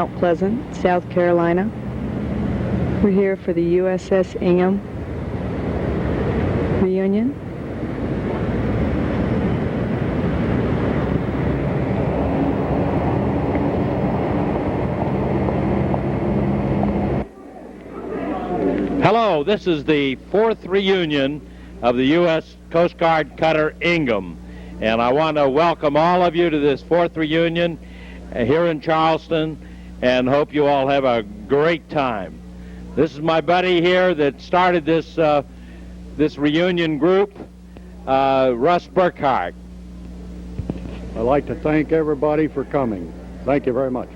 Mount Pleasant, South Carolina. We're here for the USS Ingham reunion. Hello, this is the 4th reunion of the U.S. Coast Guard cutter Ingham, and I want to welcome all of you to this 4th reunion here in Charleston, and hope you all have a great time. This is my buddy here that started this this reunion group, Russ Burkhart. I'd like to thank everybody for coming. Thank you very much.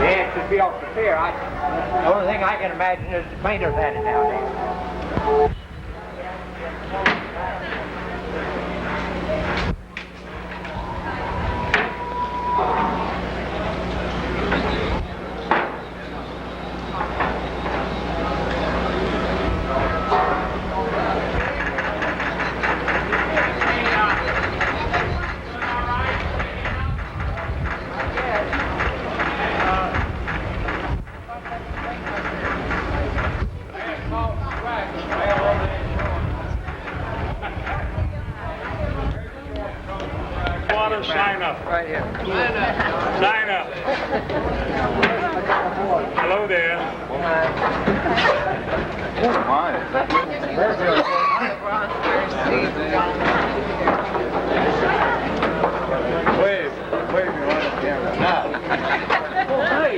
Yeah, it should be off the pier. The only thing I can imagine is the painters had it down there. Sign up. Right here. Sign up. Hello there. Wave you on the camera. Hey.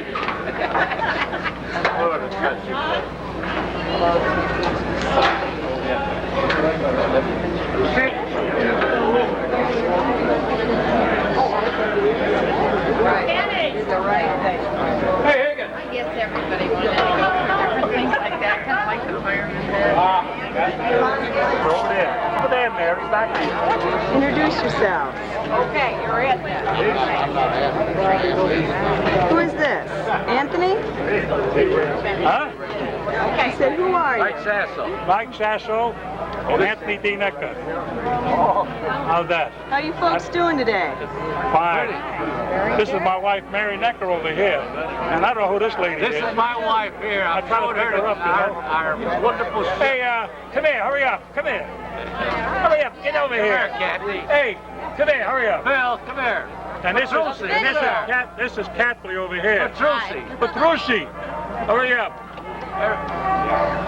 The right thing. Hey, Higgins. I guess everybody wanted to go for different things like that, kind of like the fireman did. Over there. Over there, Mary. Back here. Introduce yourselves. Okay, you're it then. Who is this? Anthony? Huh? I said, who are you? Mike Sasso. Mike Sasso and Anthony D. Necker. How's that? How you folks doing today? Fine. This is my wife, Mary Necker, over here. And I don't know who this lady is. This is my wife here. I I'm tried to showing pick her her up, you know. our wonderful ship. Hey, come here. Hurry up. Come here. Hurry up. Get over Come here. here, Kathy. Hey, come here. Hurry up. Phil, come here. And this Petrucci, this is Catley over here. Petrucci. Petrucci. Hurry up.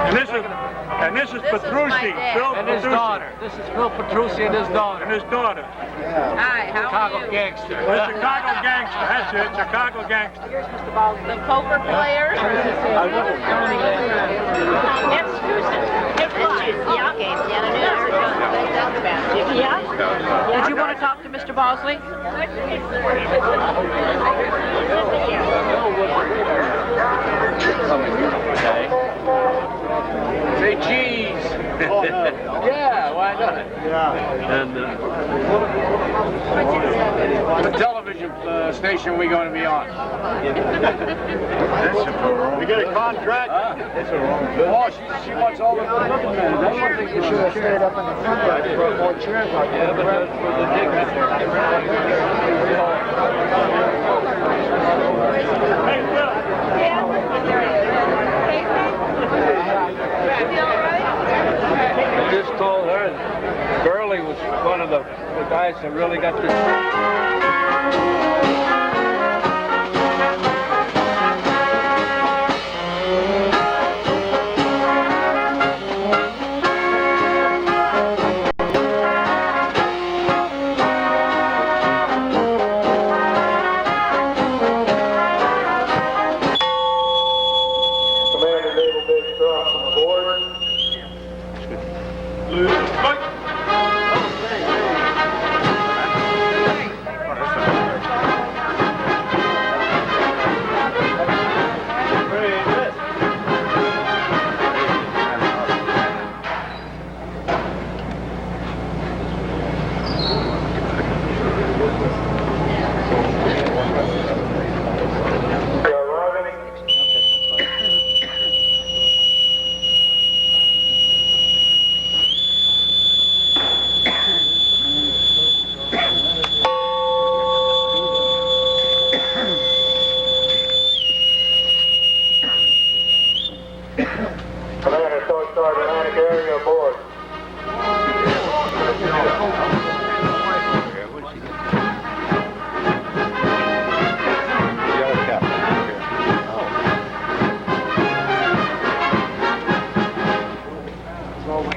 And this is Petrucci. Phil And his Petrucci. daughter. This is Phil Petrucci and his daughter. And his daughter. Hi, how Chicago are you? gangster. Well, Chicago gangster. That's it. Chicago gangster. The poker players? It's Susan. Yeah, okay, Mr. Bosley? Say cheese. Oh, no. Yeah, why not? Yeah. And what television station are we going to be on? We get a contract? Oh, she wants all the looking men. That's one thing you should have stayed up in the front there. They put more chairs out there. Yeah, but that's for the I just told her Burley was one of the guys that really got this.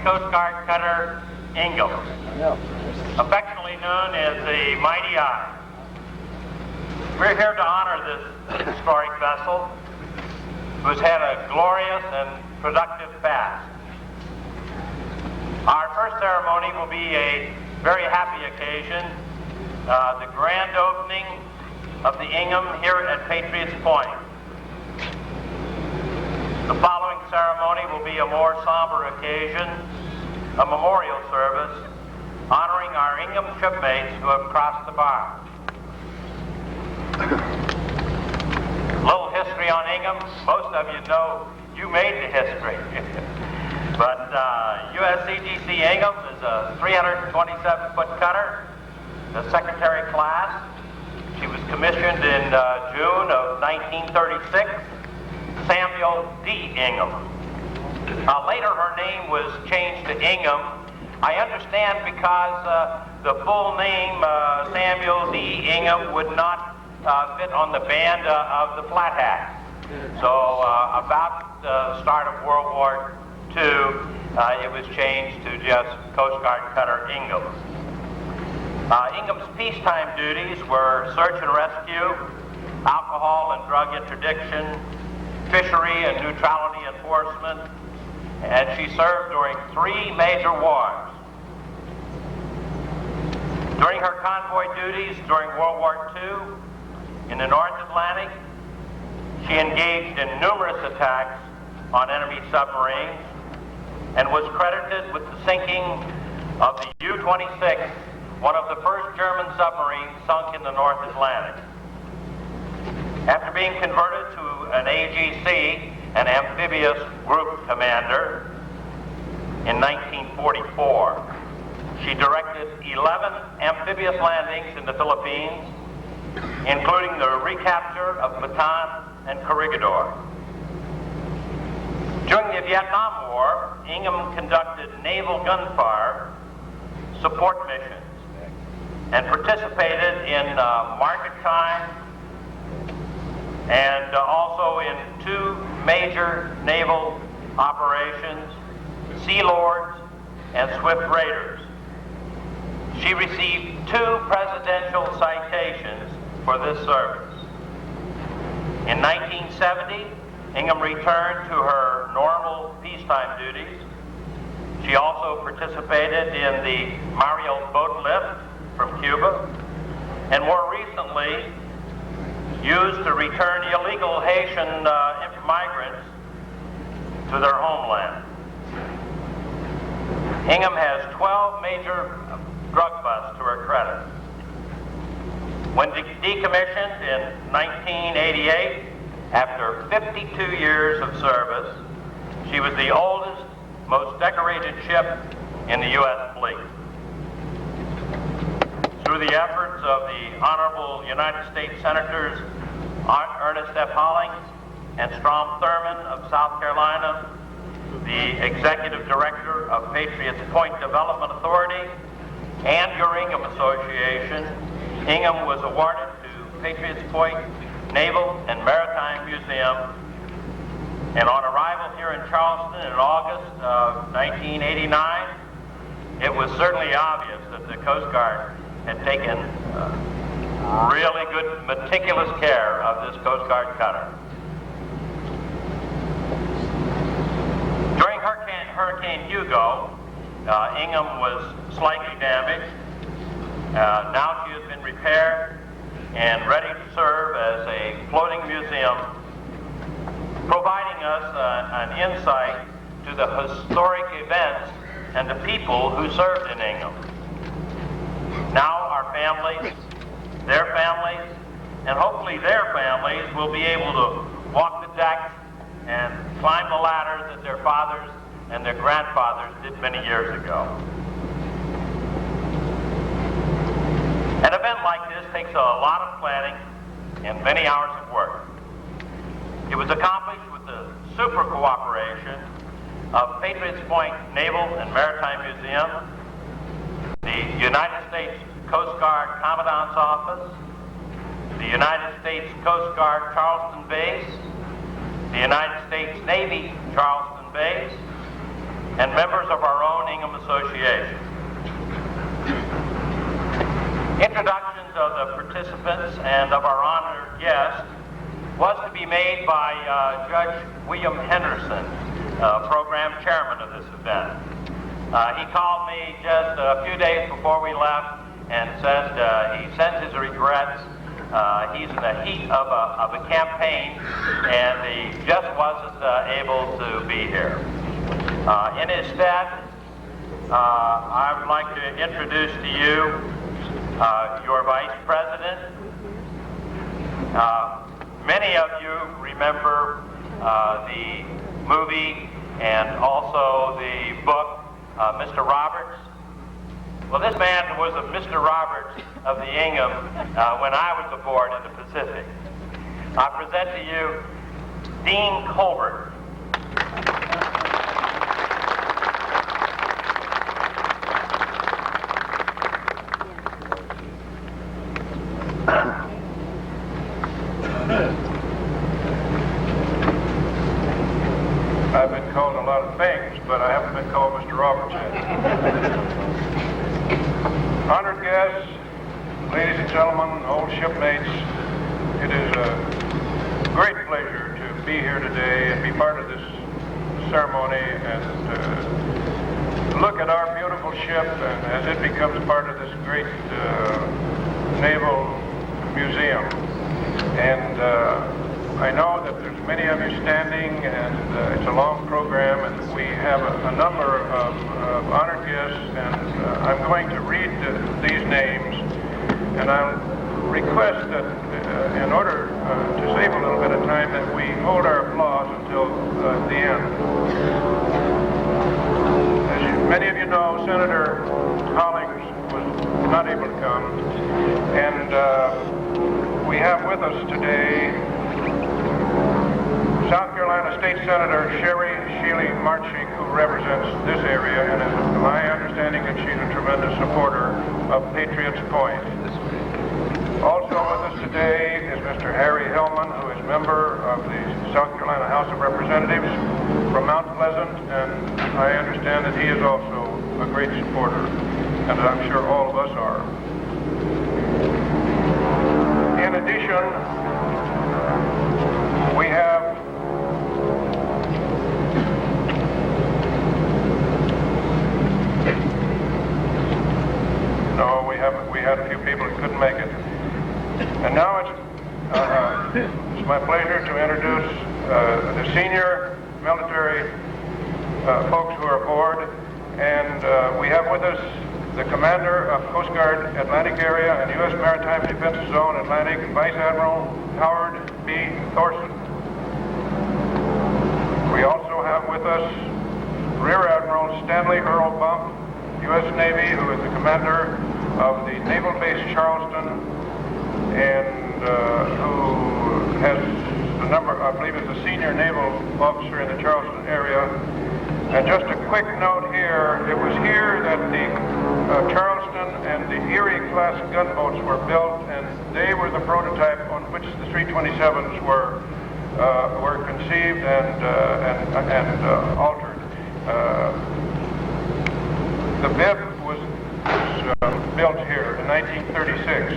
Coast Guard cutter Ingham, affectionately known as the Mighty Eye. We're here to honor this historic vessel, who's had a glorious and productive past. Our first ceremony will be a very happy occasion, the grand opening of the Ingham here at Patriots Point. The following ceremony will be a more somber occasion, a memorial service honoring our Ingham shipmates who have crossed the bar. Little history on Ingham. Most of you know you made the history. But USCGC Ingham is a 327-foot cutter, the secretary class. She was commissioned in June of 1936. Samuel D. Ingham. Later her name was changed to Ingham. I understand because the full name Samuel D. Ingham would not fit on the band of the flat hat. So about the start of World War II, it was changed to just Coast Guard cutter Ingham. Ingham's peacetime duties were search and rescue, alcohol and drug interdiction, fishery and neutrality enforcement, and she served during 3 major wars. During her convoy duties during World War II in the North Atlantic, she engaged in numerous attacks on enemy submarines and was credited with the sinking of the U-26, one of the first German submarines sunk in the North Atlantic. After being converted to an AGC, an amphibious group commander, in 1944, she directed 11 amphibious landings in the Philippines, including the recapture of Bataan and Corregidor. During the Vietnam War, Ingham conducted naval gunfire support missions and participated in maritime and also in 2 major naval operations, Sea Lords and Swift Raiders. She received 2 presidential citations for this service. In 1970, Ingham returned to her normal peacetime duties. She also participated in the Mario boat lift from Cuba and more recently used to return illegal Haitian migrants to their homeland. Ingham has 12 major drug busts to her credit. When decommissioned in 1988, after 52 years of service, she was the oldest, most decorated ship in the U.S. fleet. Through the efforts of the Honorable United States Senators Ernest F. Hollings and Strom Thurmond of South Carolina, the Executive Director of Patriots Point Development Authority, and your Ingham Association, Ingham was awarded to Patriots Point Naval and Maritime Museum, and on arrival here in Charleston in August of 1989, it was certainly obvious that the Coast Guard had taken really good, meticulous care of this Coast Guard cutter. During Hurricane Hugo, Ingham was slightly damaged. Now she has been repaired and ready to serve as a floating museum, providing us an insight to the historic events and the people who served in Ingham. Now our families, their families, and hopefully their families will be able to walk the deck and climb the ladder that their fathers and their grandfathers did many years ago. An event like this takes a lot of planning and many hours of work. It was accomplished with the super cooperation of Patriots Point Naval and Maritime Museum, the United States Coast Guard Commandant's Office, the United States Coast Guard Charleston Base, the United States Navy Charleston Base, and members of our own Ingham Association. Introductions of the participants and of our honored guest was to be made by Judge William Henderson, program chairman of this event. He called me just a few days before we left and said he sends his regrets. He's in the heat of a campaign and he just wasn't able to be here. In his stead, I would like to introduce to you your Vice President. Many of you remember the movie and also the book, Mr. Roberts. Well, this man was a Mr. Roberts of the Ingham when I was aboard in the Pacific. I present to you Dean Colbert. I've been called a lot of things, but I haven't been called Mr. Roberts yet. Honored guests, ladies and gentlemen, old shipmates, it is a great pleasure to be here today and be part of this ceremony and look at our beautiful ship and as it becomes part of this great naval museum. And I know that there's many of you standing, and it's a long program, and we have a number of honored guests, and I'm going to read these names, and I'll request that in order to save a little bit of time, that we hold our applause until the end. As many of you know, Senator Hollings was not able to come, and we have with us today South Carolina State Senator Sherry Sheely Marchik, who represents this area, and it's my understanding that she's a tremendous supporter of Patriots Point. Also with us today is Mr. Harry Hillman, who is member of the South Carolina House of Representatives from Mount Pleasant, and I understand that he is also a great supporter, and I'm sure all of us are. In addition, we have we had a few people who couldn't make it. And now it's my pleasure to introduce the senior military folks who are aboard. And we have with us the Commander of Coast Guard Atlantic Area and U.S. Maritime Defense Zone Atlantic, Vice Admiral Howard B. Thorson. We also have with us Rear Admiral Stanley Earl Bump, U.S. Navy, who is the commander of the Naval Base Charleston, and who has a number, I believe, is a senior naval officer in the Charleston area. And just a quick note here, it was here that the Charleston and the Erie class gunboats were built, and they were the prototype on which the 327s were conceived and altered. The bib was built here in 1936.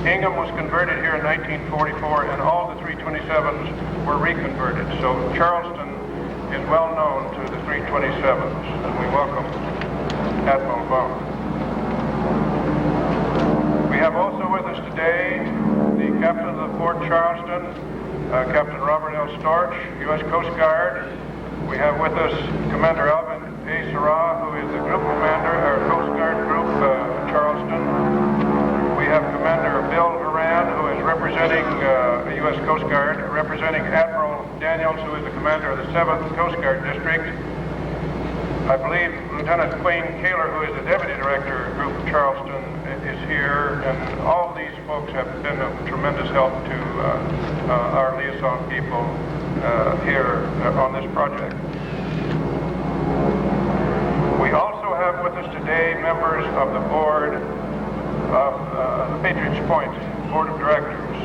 Ingham was converted here in 1944, and all the 327s were reconverted. So Charleston is well known to the 327s, and we welcome Admiral Bump. We have also with us today the captain of the Fort Charleston, Captain Robert L. Storch, U.S. Coast Guard. We have with us Commander Alvin A. Sarah, who is the group commander, our Coast Guard group, Charleston. We have Commander Bill Horan, who is representing the U.S. Coast Guard, representing Admiral Daniels, who is the commander of the 7th Coast Guard District. I believe Lieutenant Quayne Kaler, who is the Deputy Director of Group Charleston, is here, and all these folks have been of tremendous help to our liaison people here on this project. We also have with us today members of the board of the Patriots Point Board of Directors.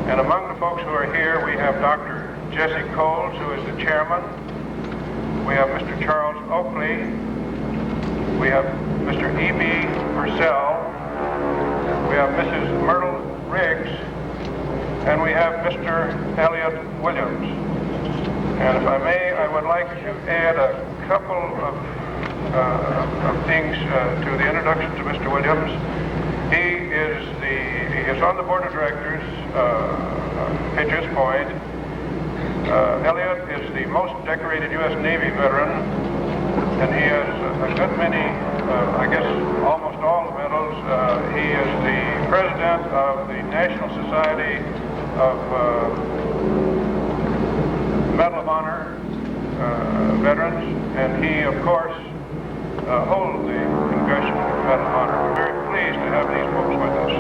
And among the folks who are here, we have Dr. Jesse Coles, who is the chairman. We have Mr. Charles Oakley. We have Mr. E.B. Purcell. We have Mrs. Myrtle Riggs. And we have Mr. Elliot Williams. And if I may, I would like to add a couple of things to the introduction to Mr. Williams. He is on the board of directors, Patriots Point. Elliot is the most decorated U.S. Navy veteran, and he has a good many, I guess almost all the medals. He is the president of the National Society of Medal of Honor veterans, and he, of course, holds the Congressional Medal of Honor. We're very pleased to have these folks with us.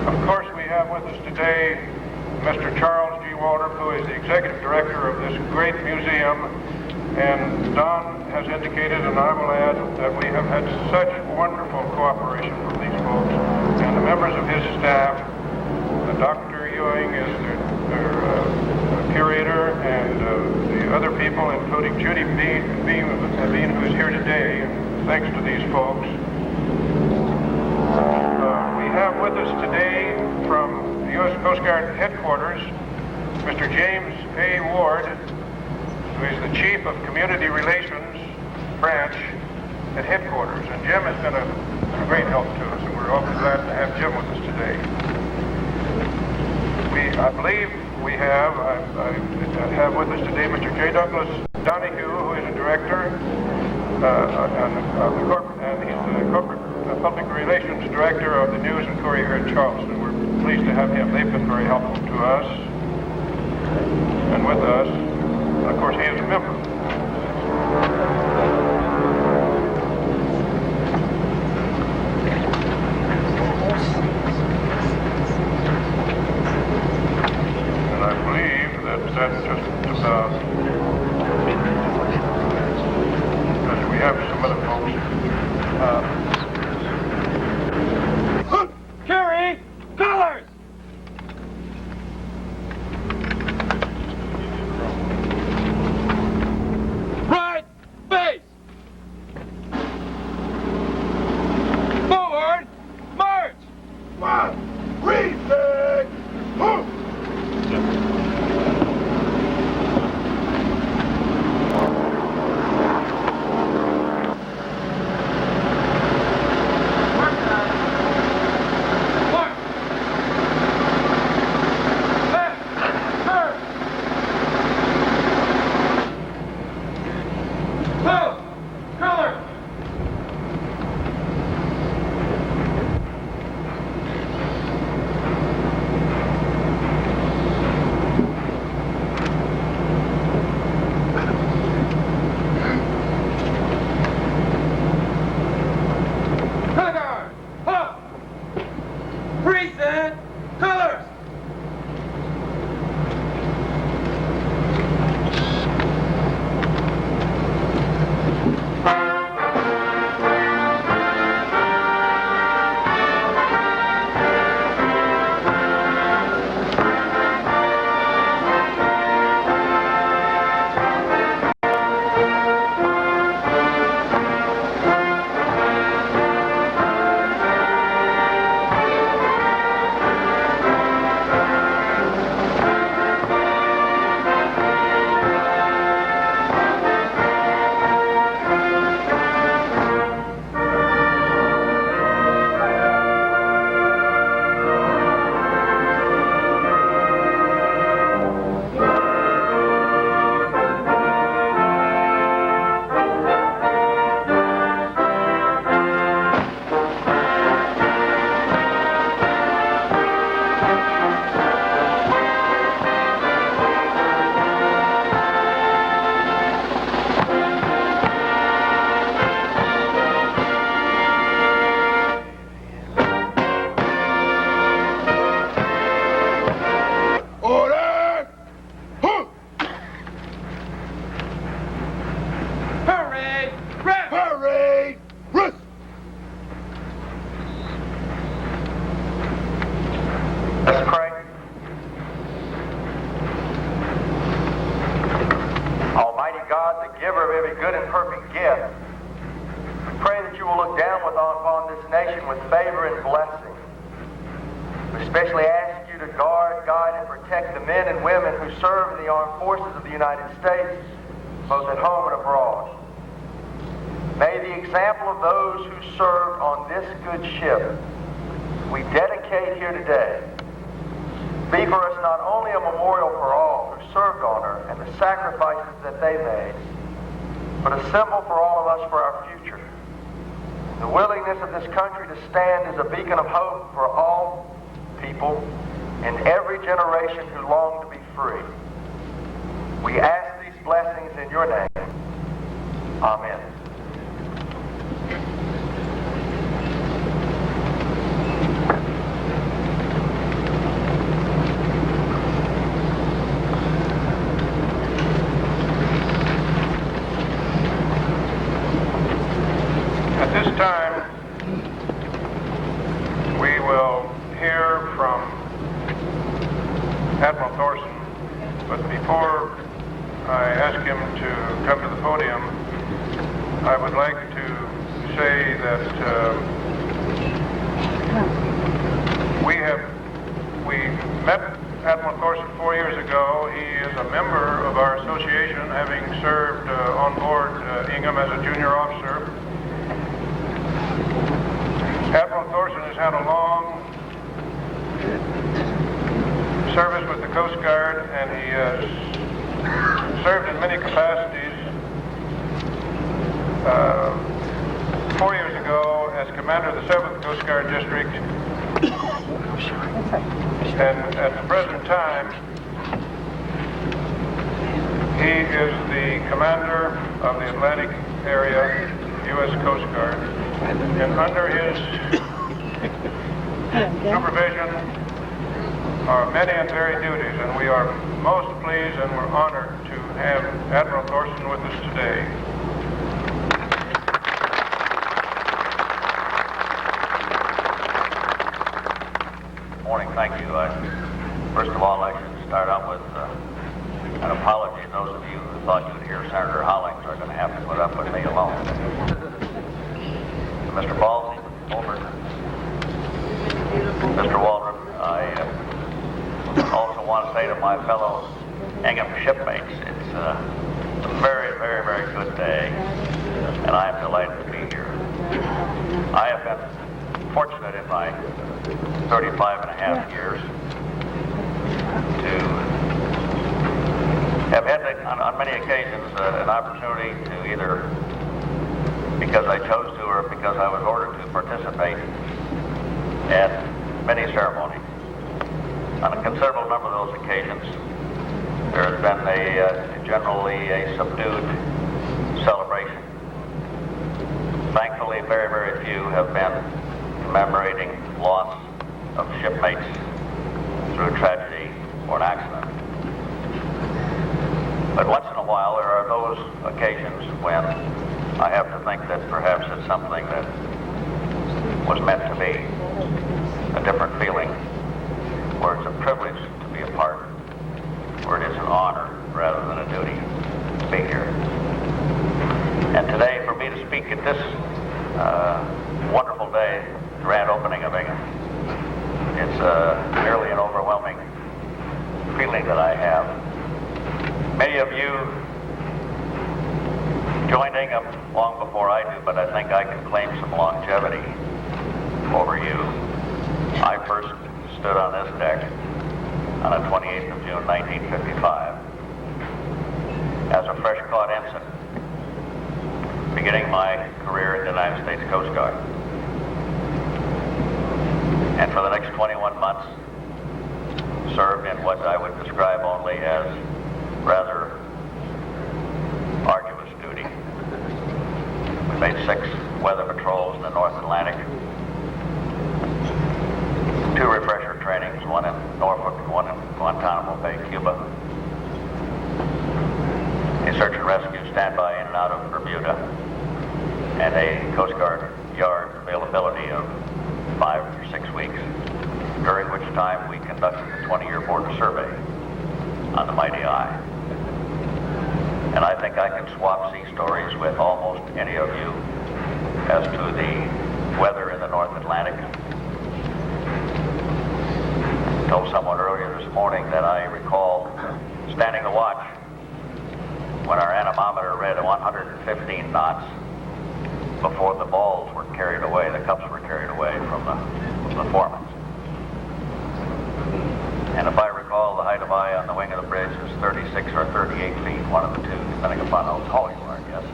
Of course, we have with us today Mr. Charles G. Waldrop, who is the executive director of this great museum. And Don has indicated, and I will add, that we have had such wonderful cooperation from these folks and the members of his staff. Dr. Ewing is their curator, and the other people, including Judy Beam, who is here today. And thanks to these folks. We have with us today from the U.S. Coast Guard headquarters, Mr. James A. Ward, who is the Chief of Community Relations Branch at headquarters. And Jim has been a great help to us, and we're awfully glad to have Jim with us today. I believe we have, I have with us today Mr. J. Douglas Donahue, who is a director, and he's the corporate public relations director of the News and Courier in Charleston. We're pleased to have him. They've been very helpful to us and with us. And of course, he is a member. And I believe that's just about. We have some other folks. Carry colors! Right face! Forward march! One, retake, move! of a good and perfect gift, we pray that you will look down upon this nation with favor and blessing. We especially ask you to guard, guide, and protect the men and women who serve in the armed forces of the United States, both at home and abroad. May the example of those who served on this good ship we dedicate here today be for us not only a memorial for all who served on her and the sacrifices that they made, but a symbol for all of us for our future. The willingness of this country to stand as a beacon of hope for all people in every generation who long to be free. We ask these blessings in your name. Amen. At this time, we will hear from Admiral Thorson, but before I ask him to come to the podium, I would like to say that we met Admiral Thorson 4 years ago. He is a member of our association, having served on board Ingham as a junior officer. Admiral Thorson has had a long service with the Coast Guard, and he has served in many capacities. 4 years ago as commander of the 7th Coast Guard District, and at the present time he is the commander of the Atlantic area U.S. Coast Guard, and under his supervision are many and varied duties, and we are most pleased and we're honored to have Admiral Thorson with us today. Morning, thank you. First of all, I should start out with an apology to those of you who thought you'd hear Senator Hollings are going to have to put up with me alone. Mr. Ballsy, over. Mr. Waldron, I also want to say to my fellow Ingham shipmates, it's a very, very, very good day, and I am delighted to be here. I have been fortunate in my 35 and a half years to have had, on many occasions, an opportunity to either, because I chose to or because I was ordered to, participate at many ceremonies. On a considerable number of those occasions, there has been generally a subdued celebration. Thankfully, very, very few have been commemorating loss of shipmates through tragedy or an accident. But once in a while, there are those occasions when I have to think that perhaps it's something that was meant to be, a different feeling, where it's a privilege to be a part, where it is an honor rather than a duty to be here. And today, for me to speak at this wonderful day, grand opening of Ingham, it's merely an overwhelming feeling that I have. Many of you joined Ingham long before I did, but I think I can claim some longevity over you. I first stood on this deck on the 28th of June, 1955, as a fresh-caught ensign, beginning my career in the United States Coast Guard. And for the next 21 months, served in what I would describe only as rather arduous duty. We made 6 weather patrols in the North Atlantic, 2 refresher trainings, one in Norfolk and one in Guantanamo Bay, Cuba. A search and rescue standby in and out of Bermuda, and a Coast Guard yard availability of 5 or 6 weeks, during which time we conducted the 20-year border survey on the mighty eye. And I think I can swap sea stories with almost any of you as to the weather in the North Atlantic. I told someone earlier this morning that I recall standing a watch when our anemometer read 115 knots before the balls were carried away, the cups were carried away from the foremast. And if I recall, the height of eye on the wing of the bridge is 36 or 38 feet, one of the two, depending upon how tall you are, I guess.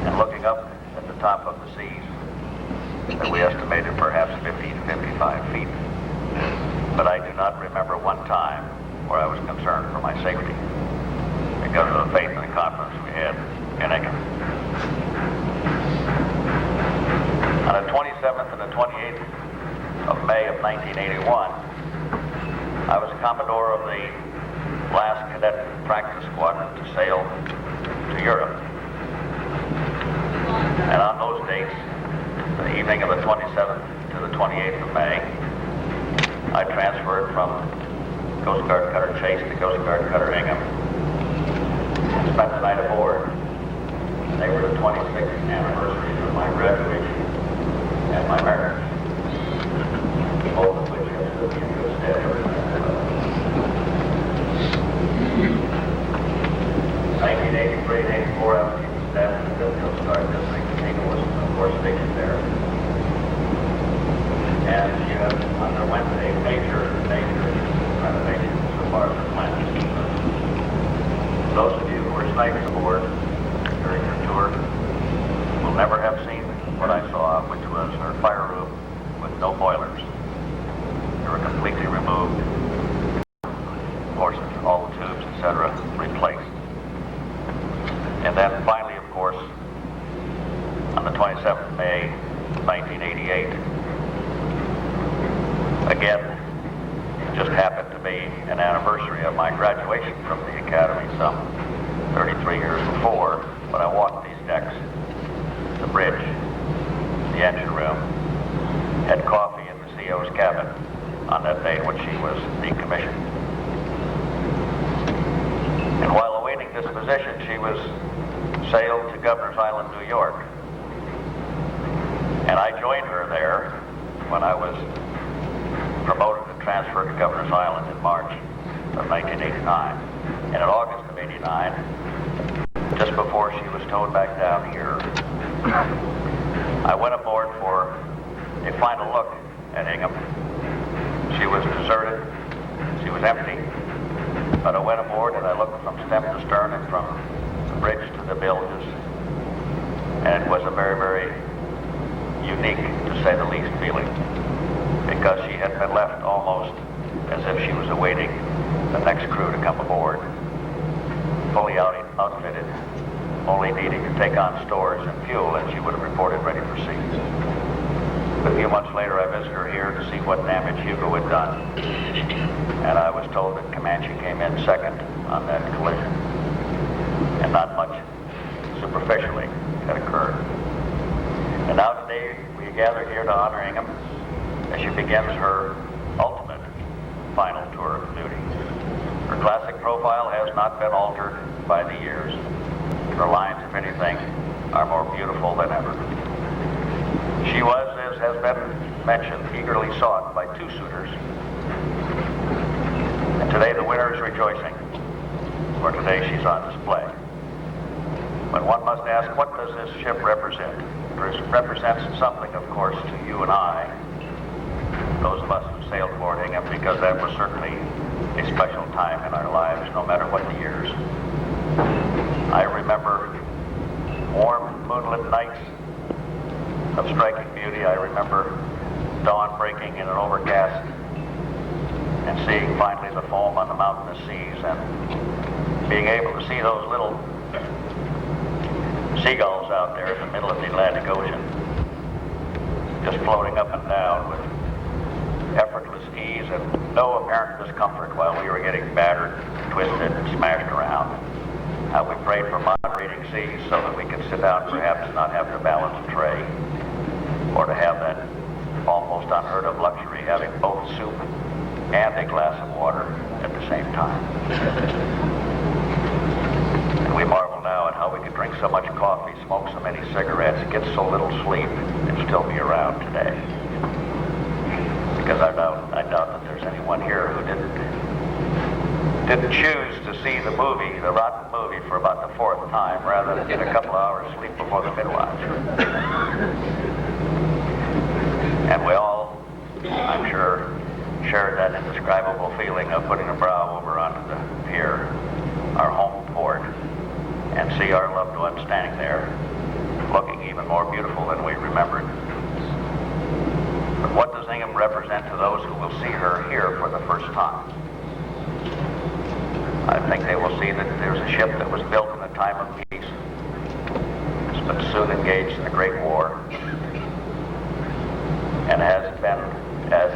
And looking up at the top of the seas, that we estimated perhaps 50 to 55 feet. But I do not remember one time where I was concerned for my safety because of the faith and the confidence we had in Ingham. On the 27th and the 28th of May of 1981, I was a Commodore of the last cadet practice squadron to sail to Europe. And on those dates, the evening of the 27th to the 28th of May, I transferred from Coast Guard Cutter Chase to Coast Guard Cutter Ingham and spent the night aboard. They were the 26th anniversary of my graduation and my marriage, both of which have stood me in good stead ever since. 1983 and 84, I was chief of staff in the Coast Guard District. Nina was, of course, stationed there. And she underwent a major renovation so far as the plant is concerned. Those of you who were snipers aboard during her tour will never have seen what I saw, which was her fire room with no boilers. They were completely removed. Of course, all the tubes, etc., replaced. And then finally, of course, on the 27th of May, 1988, again, it just happened to be an anniversary of my graduation from the Academy some 33 years before, when I walked these decks, the bridge, the engine room, had coffee in the CO's cabin on that day when she was decommissioned. And while awaiting disposition, she was sailed to Governor's Island, New York. And I joined her there when I was promoted and transferred to Governor's Island in March of 1989. And in August of 89, just before she was towed back down here, I went aboard for a final look at Ingham. She was deserted. She was empty. But I went aboard and I looked from stem to stern and from the bridge to the bilges. And it was a very, very unique, to say the least, feeling, because she had been left almost as if she was awaiting the next crew to come aboard, fully outfitted, only needing to take on stores and fuel, and she would have reported ready for sea. A few months later, I visited her here to see what damage Hugo had done, and I was told that Comanche came in second on that collision, and not much superficially had occurred. And now today, we gather here to honor Ingham as she begins her ultimate final tour of duty. Her classic profile has not been altered by the years. Her lines, if anything, are more beautiful than ever. She was, as has been mentioned, eagerly sought by two suitors. And today the winner is rejoicing, for today she's on display. But one must ask, what does this ship represent? It represents something, of course, to you and I, those of us who sailed aboard Ingham, because that was certainly a special time in our lives, no matter what the years. I remember warm, moonlit nights of striking beauty. I remember dawn breaking in an overcast and seeing finally the foam on the mountainous seas and being able to see those little seagulls out there in the middle of the Atlantic Ocean, just floating up and down with effortless ease and no apparent discomfort while we were getting battered, twisted, and smashed around. How we prayed for moderating seas so that we could sit down, perhaps not have to balance a tray, or to have that almost unheard of luxury, having both soup and a glass of water at the same time. drink so much coffee, smoke so many cigarettes, get so little sleep, and still be around today. Because I doubt that there's anyone here who didn't choose to see the movie, the rotten movie, for about the 4th time rather than get a couple of hours sleep before the midwatch. And we all, I'm sure, shared that indescribable feeling of putting a brow over onto the pier, our home port, and see our loved one standing there, looking even more beautiful than we remembered. But what does Ingham represent to those who will see her here for the first time? I think they will see that there's a ship that was built in a time of peace, but soon engaged in a great war, and as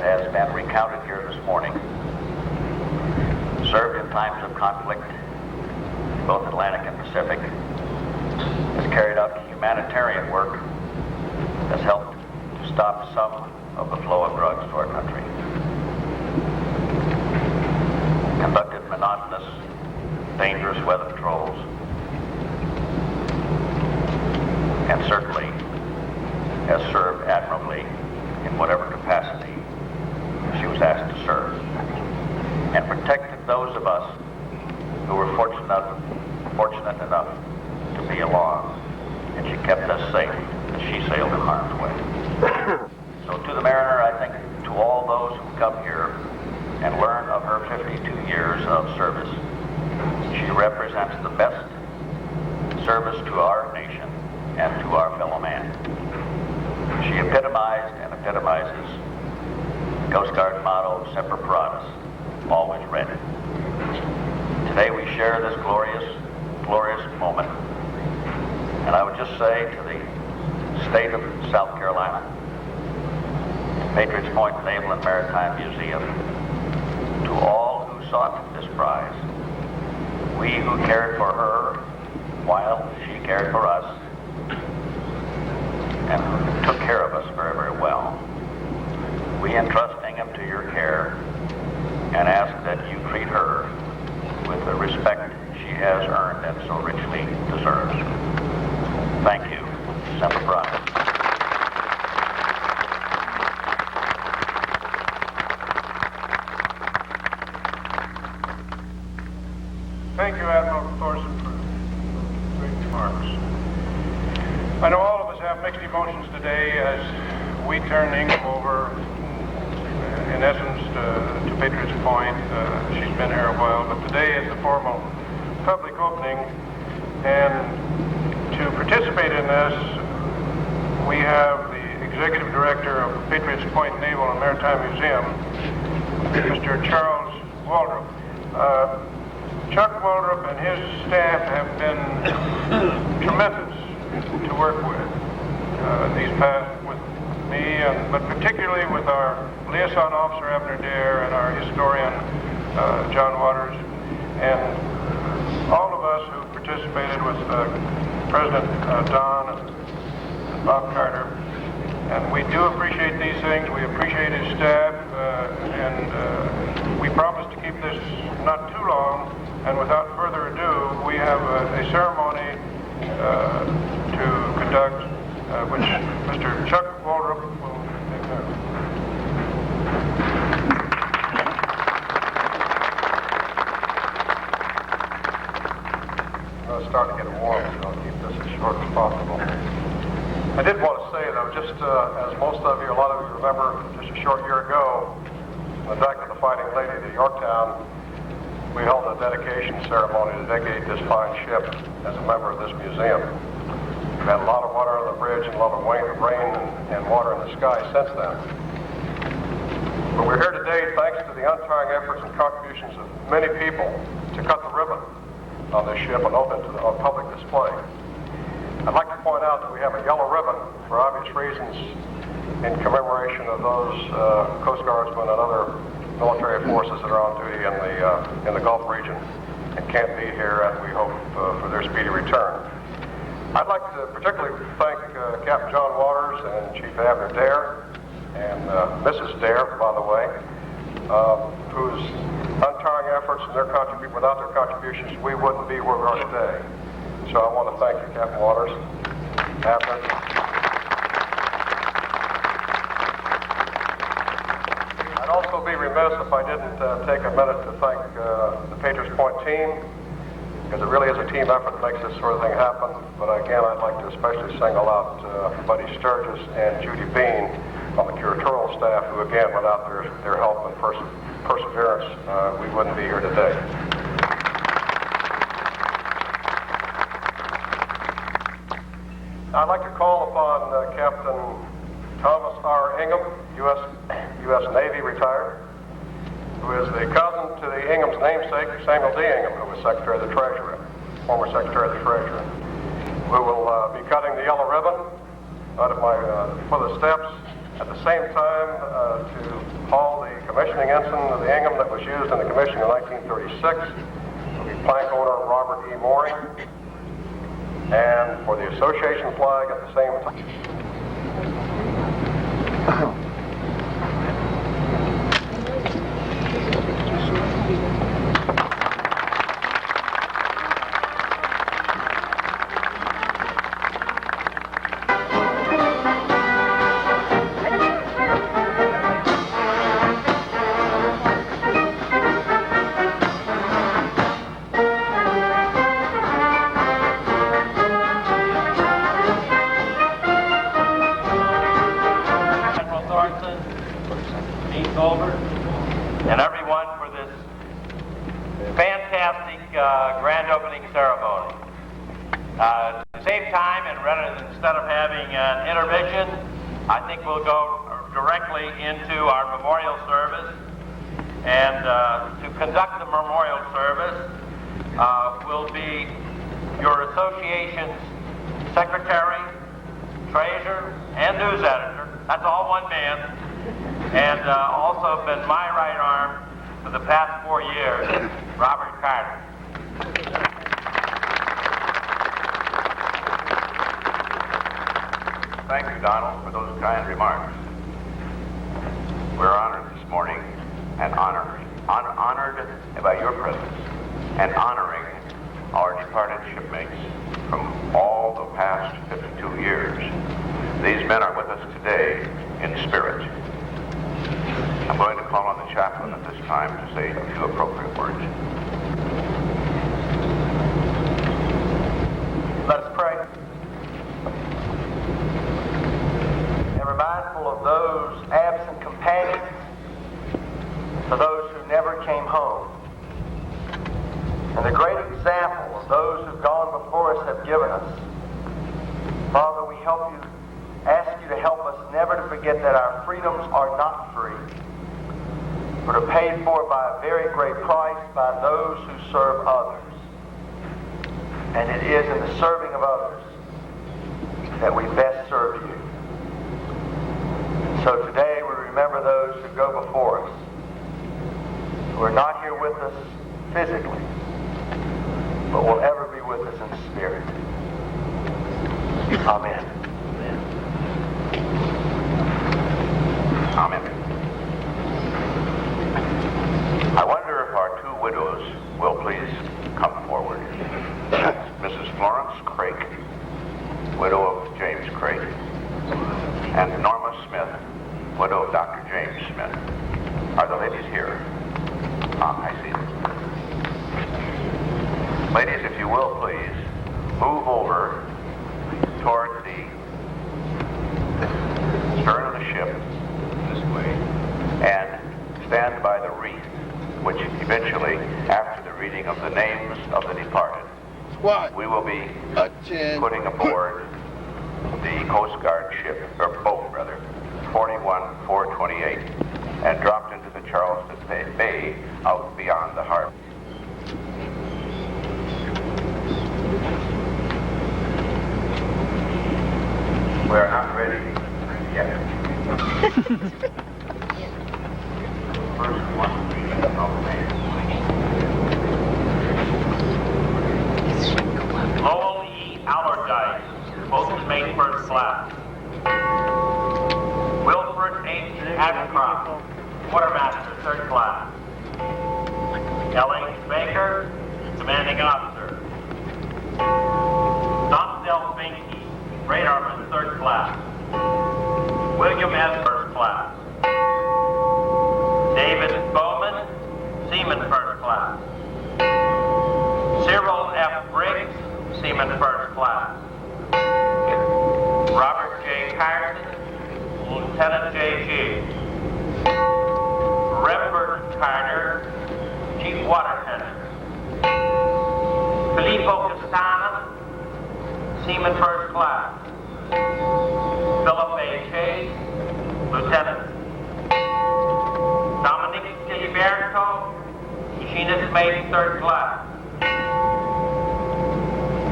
has been recounted here this morning, served in times of conflict, both Atlantic and Pacific, has carried out humanitarian work, has helped to stop some of the flow of drugs to our country, conducted monotonous, dangerous weather patrols, and certainly has served admirably in whatever capacity she was asked to serve, and protected those of us who were fortunate enough to be along, and she kept us safe as she sailed in harm's way. So to the mariner, I think to all those who come here and learn of her 52 years of service, she represents the best service to our nation and to our fellow man. She epitomized and epitomizes the Coast Guard motto, Semper Paratus, always ready. Today we share this glorious moment, and I would just say to the state of South Carolina, Patriots Point Naval and Maritime Museum, to all who sought this prize, we who cared for her while she cared for us and took care of us very, very well, we entrust Ingham to your care and ask that you treat her with the respect she has earned and so richly deserves. Thank you. Semper Paratus. Thank you, Admiral Thorson, for great remarks. I know all of us have mixed emotions today as we turn Ingham over, in essence, to Patriots Point. She's been here a while, but today is the formal public opening, and to participate in this, we have the Executive Director of Patriots Point Naval and Maritime Museum, Mr. Charles Waldrop. Chuck Waldrop and his staff have been tremendous to work with these past with me, but particularly with our liaison officer Abner Dare and our historian John Waters, and all of us who participated with President Don and Bob Carter. And we do appreciate these things. We appreciate his staff, and we promise to keep this not too long. And without further ado, we have a ceremony to conduct, which Mr. Chuck Waldrop will take care of. It's starting to get warm, so I'll keep this as short as possible. I did want to say, though, just as most of you, a lot of you remember, just a short year ago, on the deck of the Fighting Lady at Yorktown, we held a dedication ceremony to dedicate this fine ship as a member of this museum. We've had a lot of water on the bridge and a lot of rain and water in the sky since then. But we're here today thanks to the untiring efforts and contributions of many people to cut the ribbon on this ship and open it on public display. I'd like to point out that we have a yellow ribbon for obvious reasons in commemoration of those Coast Guardsmen and other military forces that are on duty in the Gulf region and can't be here, and we hope for their speedy return. I'd like to particularly thank Captain John Waters and Chief Abner Dare and Mrs. Dare, by the way, whose untiring efforts and without their contributions, we wouldn't be where we are today. So I want to thank you, Captain Waters. I'd also be remiss if I didn't take a minute to thank the Patriots Point team, because it really is a team effort that makes this sort of thing happen. But again, I'd like to especially single out Buddy Sturgis and Judy Bean on the curatorial staff, who again, without their help and perseverance, we wouldn't be here today. I'd like to call upon Captain Thomas R. Ingham, U.S. Navy retired, who is the cousin to the Ingham's namesake, Samuel D. Ingham, who was Secretary of the Treasury, former Secretary of the Treasury, who will be cutting the yellow ribbon out of my for the steps. At the same time, to haul the commissioning ensign of the Ingham that was used in the commission in 1936, will be plank owner Robert E. Mooring, and for the association flag at the same time. and everyone for this fantastic grand opening ceremony. To save time, and rather than instead of having an intermission, I think we'll go directly into our memorial service. And to conduct the memorial service will be your association's secretary, treasurer, and news editor. That's all one man. And also been my right arm for the past 4 years, Robert Carter. Thank you, Donald, for those kind remarks. We're honored this morning and honored by your presence and honoring our departed shipmates from all the past 52 years. These men are with us today in spirit. I'm going to call on the chaplain at this time to say a few appropriate words. Let us pray. And we're mindful of those absent companions, for those who never came home. And the great example of those who've gone before us have given us. Father, we ask you to help us never to forget that our freedoms are not free, but are paid for by a very great price by those who serve others. And it is in the serving of others that we best serve you. So today we remember those who go before us, who are not here with us physically, but will ever be with us in spirit. Amen. Amen. I wonder if our two widows will please come forward. Mrs. Florence Craik, widow of James Craik, and Norma Smith, widow of Dr. James Smith. Are the ladies here? I see them. Ladies, if you will please, move over toward the stern of the ship this way and stand by the wreath, which eventually, after the reading of the names of the departed, we will be putting aboard the Coast Guard ship, or boat rather, 41428, and dropped into the Charleston Bay out beyond the harbor. We're not ready yet. First one reading of names. Lowell E. Allardyce, postmate first class. Wilfred H. Ashcroft, quartermaster third class. L.H. Baker, commanding officer. Radarman, 3rd class. William S., 1st class. David Bowman, Seaman, 1st class. Cyril F. Briggs, Seaman, 1st class. Robert J. Carson, Lieutenant J.G. Rembert Carter, Chief Water Tender. Filippo Castana, Seaman, 1st class. Philip A. Chase, Lieutenant. Dominic Giliberto, Machinist Mate, 3rd class.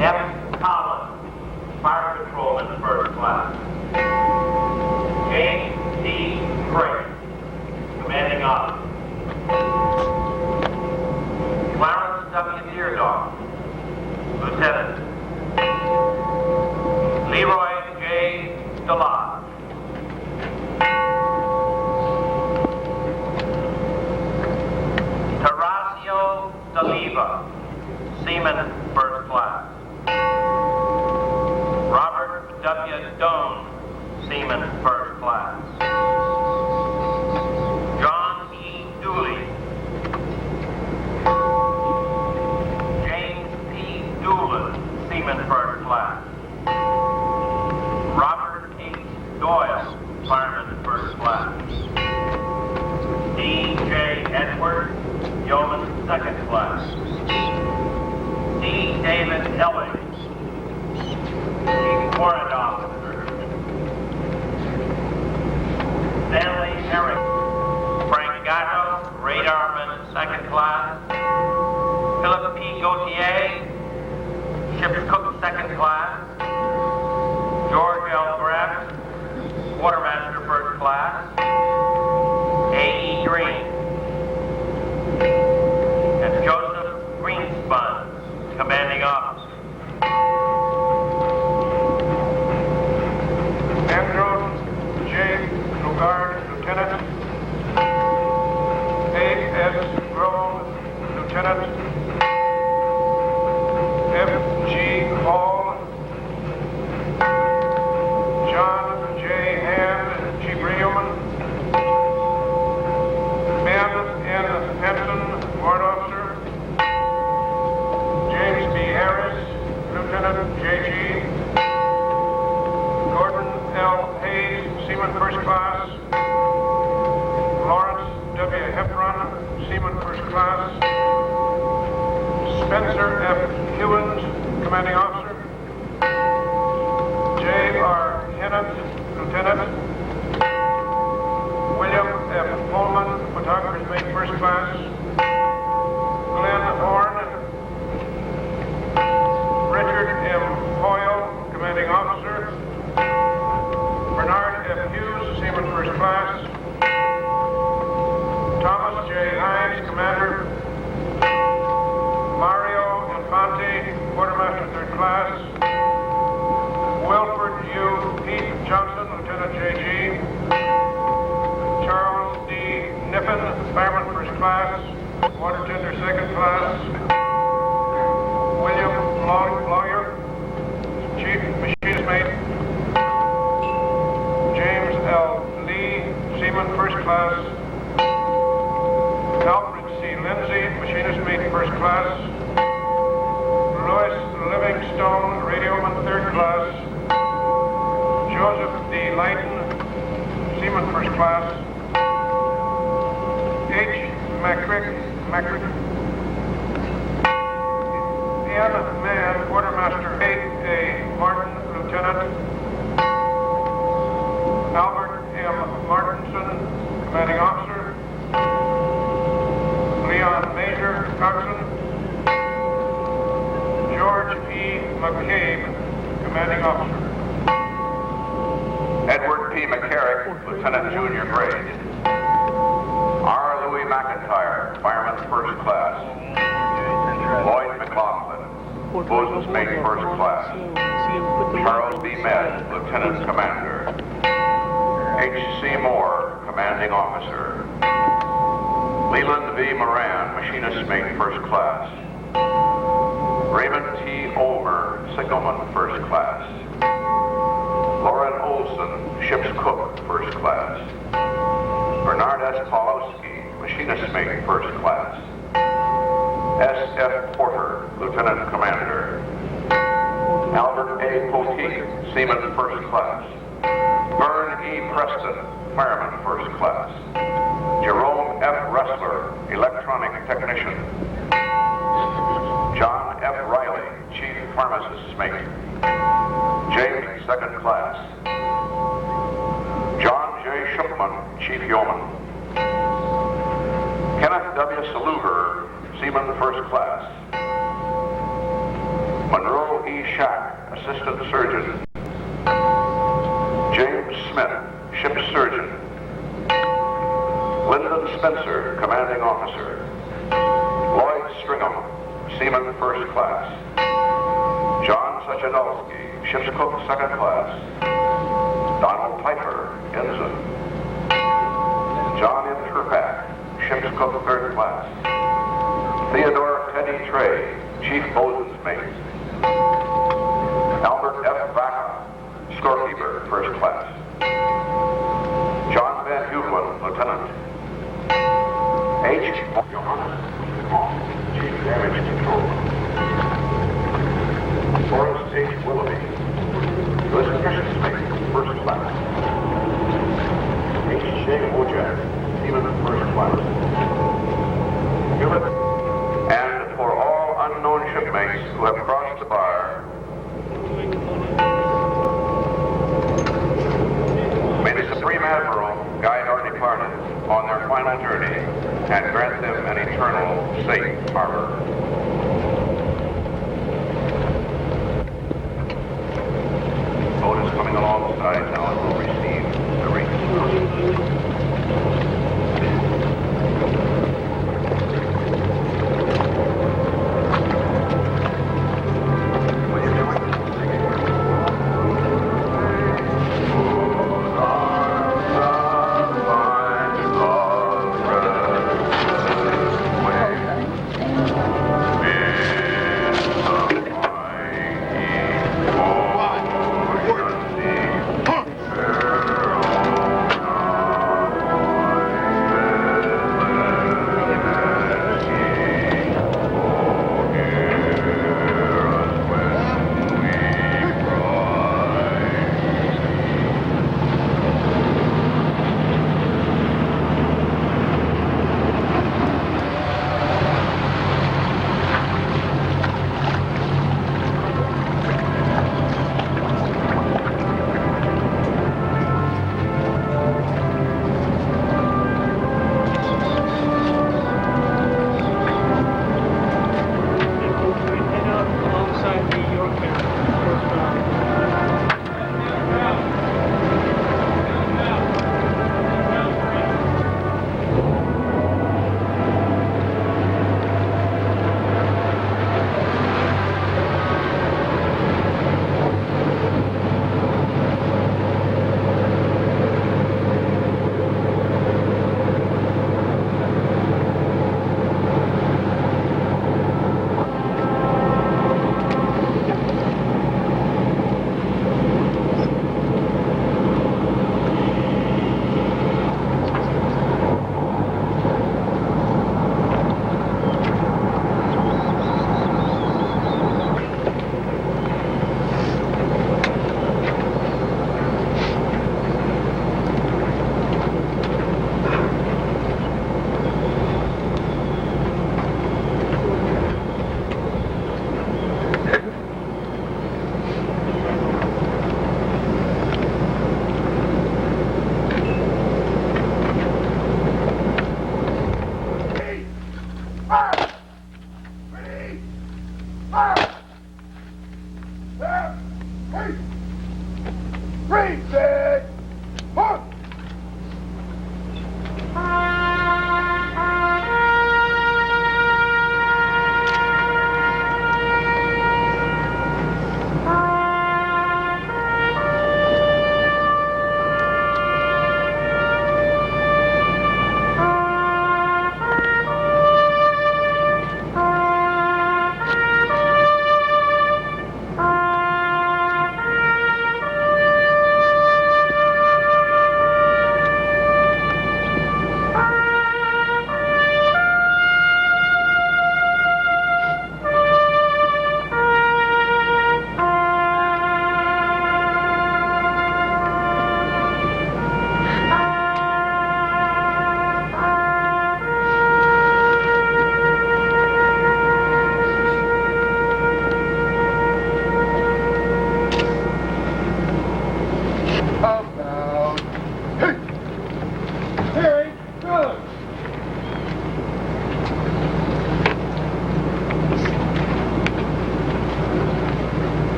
F. Collins, Fire Patrolman, 1st class. James D. Gray, Commanding Officer. Clarence W. Deerdorf, Lieutenant. Leroy J. Delage. Horacio D'Aliva, Seaman, 1st class. Robert W. Doan, Seaman, 1st class. John E. Dooley. James P. Doolin, Seaman, 1st class. Robert H. Doyle, Fireman, 1st class. D. J. Edward, Yeoman, 2nd class. D. David Elling, Chief Warrant Officer. Stanley Herrick. Frank Gatto, Radarman, 2nd class. Philip P. Gautier, Ship's Cook, 2nd class. George L. Graff, Quartermaster, 1st class. A. E. Green. And Joseph Greenspun, Commanding Officer. Andrew J. Lugard, Lieutenant. A.S. Grove, Lieutenant. F.G. Hall. John J. Hand, Chief Radioman. Ben N. Henson, Warrant Officer. James B. Harris, Lieutenant J.G. Gordon L. Hayes, Seaman, 1st class. Lawrence W. Heffron, Seaman, 1st class. Spencer F. Hewins, Commanding Officer. J. R. Hennett, Lieutenant. William F. Pullman, Photographer's Mate, 1st class. Glenn Horn. Richard M. Hoyle, Commanding Officer. Bernard F. Hughes, Seaman, 1st class. Thomas J. Hines, Commander. Mario Infante, Quartermaster, 3rd class. Wilford U. Heath Johnson, Lieutenant J.G. Charles D. Niffen, Fireman, 1st class. Water Tender, 2nd class. William Lawyer, Chief Machinist Mate. James L. Lee, Seaman, 1st class. Alfred C. Lindsay, Machinist Mate, 1st class. Louis Livingstone, Radioman, 3rd class. Joseph D. Lighton, Seaman, 1st class. H. Macrick. N. Mann, Quartermaster. 8. A. Martin, Lieutenant. Albert M. Martinson, Commanding Officer. Leon Major, Coxswain. George E. McCabe, Commanding Officer. Edward P. McCarrick, Lieutenant Junior Grade. R. Louis McIntyre, Fireman, 1st class. Lloyd McLaughlin, Bosun's Mate, 1st class. Charles B. Med, Lieutenant Commander. H.C. Moore, Commanding Officer. Leland V. Moran, Machinist Mate, 1st class. Raymond T. Olmer, Signalman, 1st class. Mate, First Class. S.F. Porter, Lieutenant Commander. Albert A. Poteet, Seaman, First Class. Vern E. Preston, Fireman, First Class. Jerome F. Ressler, Electronic Technician. John F. Riley, Chief Pharmacist's Mate. James, Second Class. John J. Shupman, Chief Yeoman. Kenneth W. Saluver, Seaman, First Class. Monroe E. Shack, Assistant Surgeon. James Smith, Ship Surgeon. Lyndon Spencer, Commanding Officer. Lloyd Stringham, Seaman, First Class. John Sachdolsky, Ship's Cook, Second Class. Donald Piper, Ensign. John M. Turpak, Ship's Cook, Third Class. Theodore Teddy Trey, Chief Bosun's Mate. Albert F. Vaca, Storekeeper, First Class. John Van Heuvelin, Lieutenant. H. Johannes, Chief Damage Control. Forrest H. Willoughby, U.S. Commission's Mate, First Class. H. J. Wojak, Seaman, First Class. And for all unknown shipmates who have crossed the bar, may the Supreme Admiral guide our departed on their final journey and grant them an eternal safe harbor. Boat is coming alongside now and will receive the ring.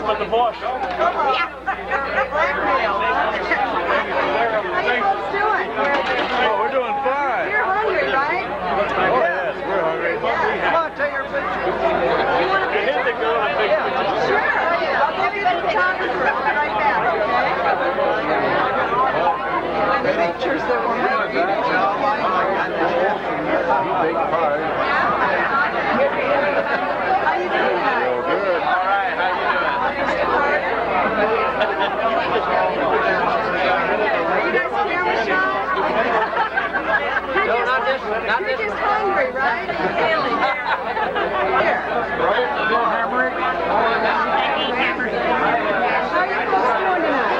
but the boss. Yeah. Blackmail. How you folks doing? Oh, we're doing fine. You're hungry, right? Oh, yes, we're hungry. Yeah. Come on, take your picture. You want a picture? Here's the girl in the picture. Sure. I'll give you the photographer. I'll be right back, okay? Pictures that were made. Big part. How you doing tonight? Good. All right, how you doing? Are you guys camera shy? No, not this one. Not You're this just one. hungry, right? Really? Here. No hammer. How are you folks doing tonight?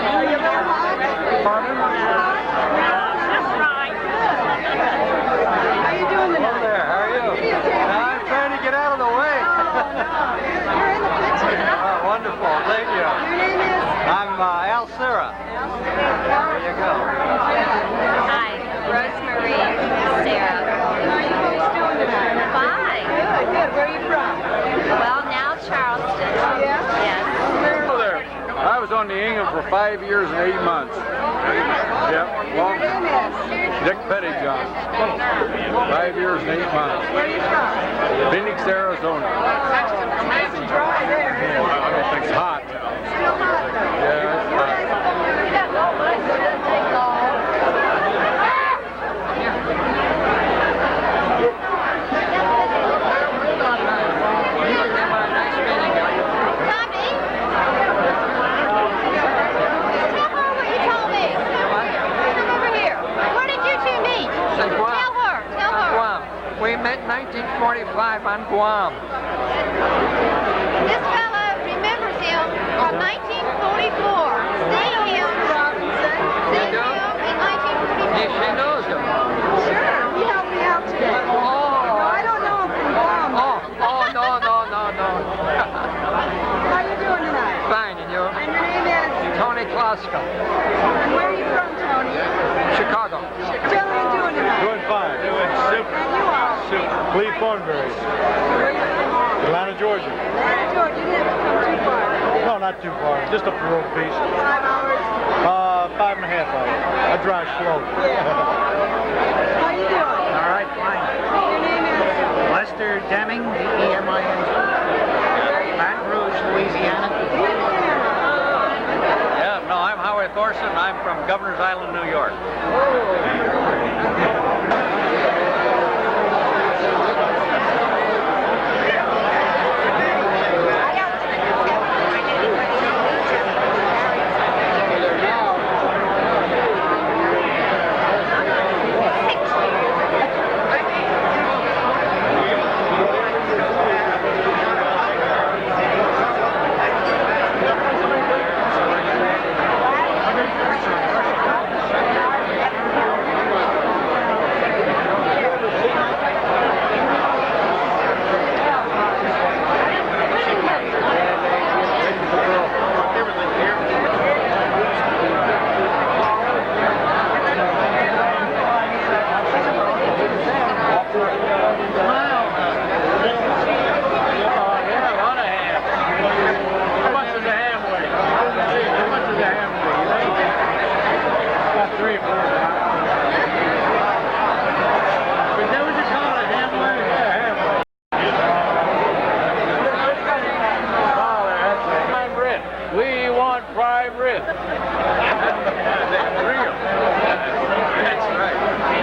Are you a little hot? Pardon? Hot? How you doing tonight? Hello there. How are you? I'm trying to get out of the way. You're in the picture. Oh, wonderful. Thank you. Your name is? I'm Al Sira. There you go. Hi, Rosemary, Sarah. How are you folks doing tonight? Fine. Good, good. Where are you from? Well, now Charleston. Yeah? Yes. Hello there. I was on the Ingham for 5 years and 8 months. Yep, Your name is? Dick Pettyjohn. 5 years and 8 months. Where are you from? Phoenix, Arizona. Nice and dry there. I don't think it's hot. Still hot though. Yeah, it's hot. We met in 1945 on Guam. This fellow remembers him from 1944. See him in 1944. Yes, she knows him. Sure, he helped me out today. Oh. No, I don't know him from Guam. No. How you doing tonight? Fine, and you? And your name is? Tony Kloska. And where are you from, Tony? Chicago. Tell me you're doing tonight. Doing fine. Doing super. And you are? Super. Cleve Thornberry. Where are you from? Atlanta, Georgia. Atlanta, Georgia. You didn't have to come too far. No, not too far. Just up the road a piece. 5 hours? 5.5 hours. I drive slow. Yeah. How you doing? All right, fine. Your name is? Lester Deming, D-E-M-I-N. Baton Rouge, Louisiana. Yeah, no, I'm Howard Thorson. I'm from Governor's Island, New York.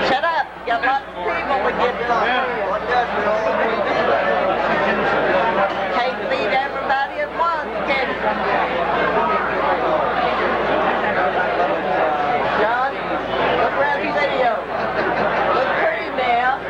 Shut up. You got lots of people to get some. Can't feed everybody at once, can you? John, look around the video. Look pretty now.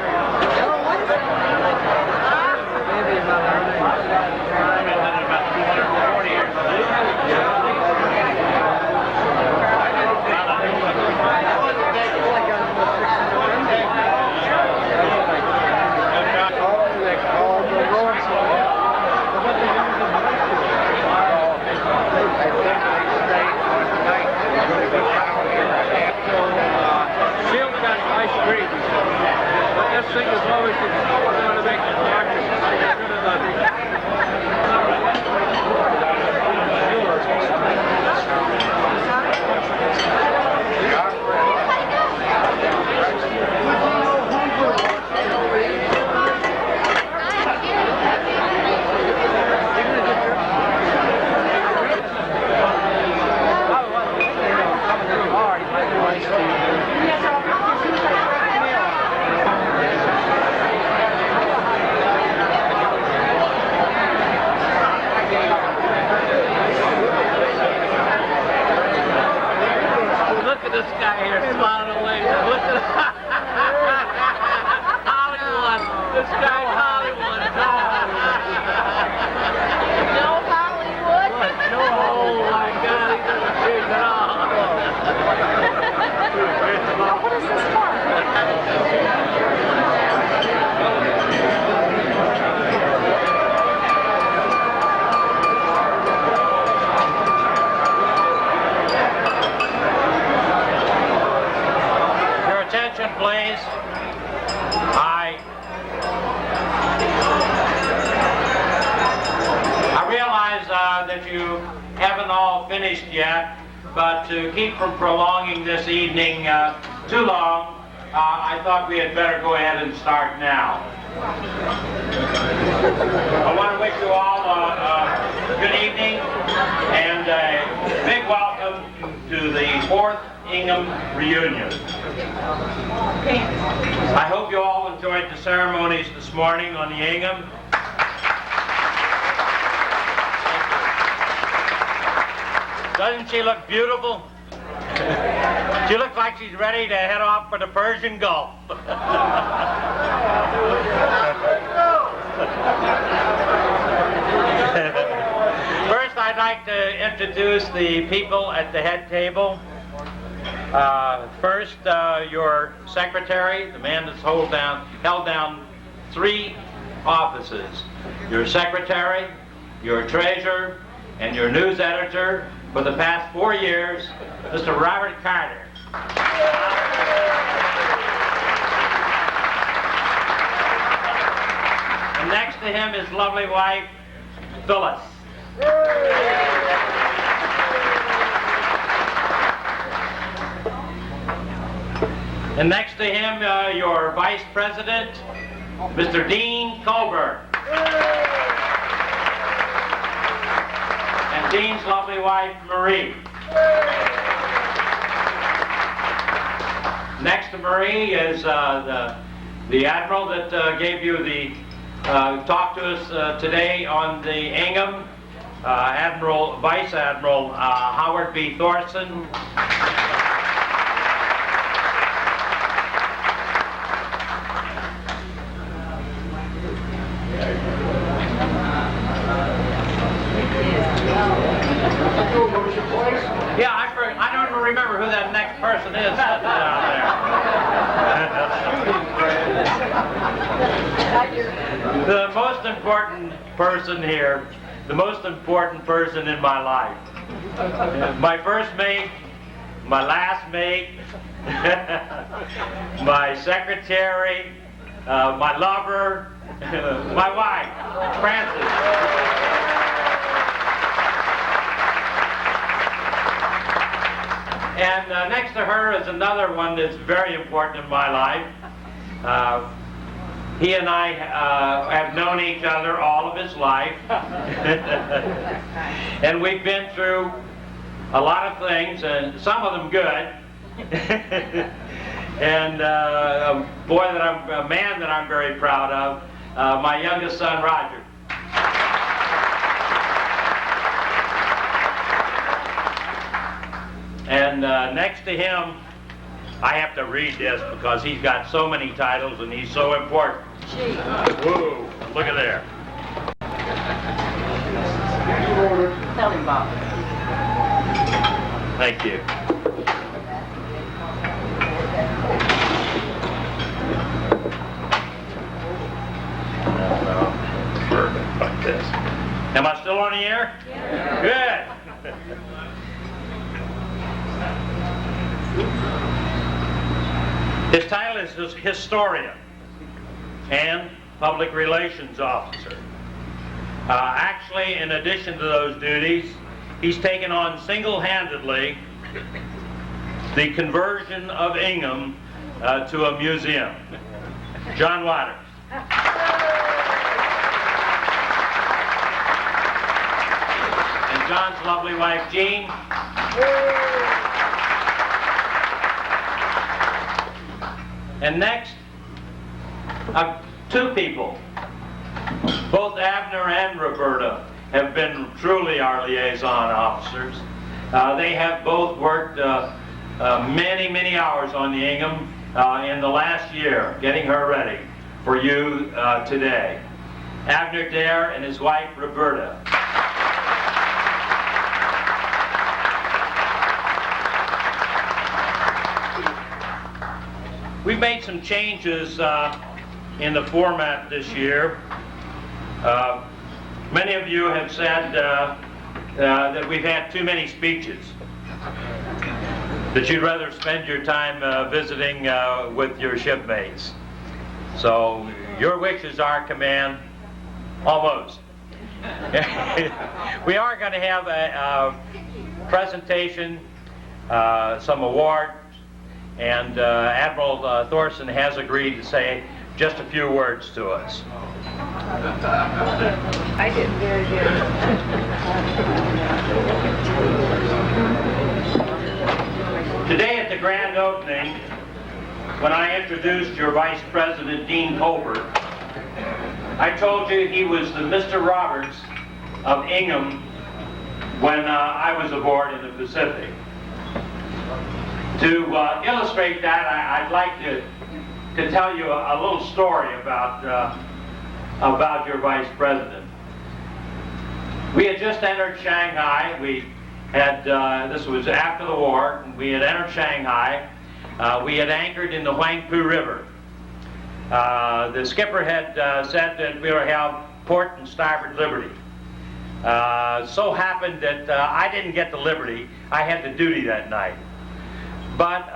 This thing is always going to make the market. I realize that you haven't all finished yet, but to keep from prolonging this evening too long, I thought we had better go ahead and start now. I want to wish you all a good evening and a big welcome to the 4th Ingham reunion. I hope you all enjoyed the ceremonies this morning on the Ingham. Doesn't she look beautiful? She looks like she's ready to head off for the Persian Gulf. First, I'd like to introduce the people at the head table. First, your secretary, the man that's held down 3 offices. Your secretary, your treasurer, and your news editor for the past 4 years, Mr. Robert Carter. And next to him, his lovely wife, Phyllis. And next to him, your vice president, Mr. Dean Colbert. And Dean's lovely wife, Marie. Next to Marie is the admiral that gave you the talk to us today on the Ingham, Vice Admiral Howard B. Thorson. Yeah, I don't remember who that next person is sitting down there. The most important person here, the most important person in my life. My first mate, my last mate, my secretary, my lover, my wife, Frances. And next to her is another one that's very important in my life. He and I have known each other all of his life. And we've been through a lot of things, and some of them good. And a man that I'm very proud of, my youngest son, Roger. And next to him, I have to read this because he's got so many titles and he's so important. Whoa, look at there. Tell him, Bob. Thank you. Like this. Am I still on the air? Yeah. Good. His title is Historian and Public Relations Officer. Actually, in addition to those duties, he's taken on single-handedly the conversion of Ingham to a museum. John Waters. And John's lovely wife, Jean. And next, 2 people. Both Abner and Roberta have been truly our liaison officers. They have both worked many, many hours on the Ingham in the last year, getting her ready for you today. Abner Dare and his wife, Roberta. We've made some changes in the format this year. Many of you have said that we've had too many speeches. that you'd rather spend your time visiting with your shipmates. So your wish is our command, almost. We are going to have a presentation, some awards, and Admiral Thorson has agreed to say just a few words to us. I did. Today at the grand opening, when I introduced your Vice President, Dean Colbert, I told you he was the Mr. Roberts of Ingham when I was aboard in the Pacific. To illustrate that, I'd like to tell you a little story about your Vice President. We had just entered Shanghai. We had, this was after the war, we had entered Shanghai. We had anchored in the Huangpu River. The skipper had said that we were to have port and starboard liberty. So happened that I didn't get the liberty. I had the duty that night. But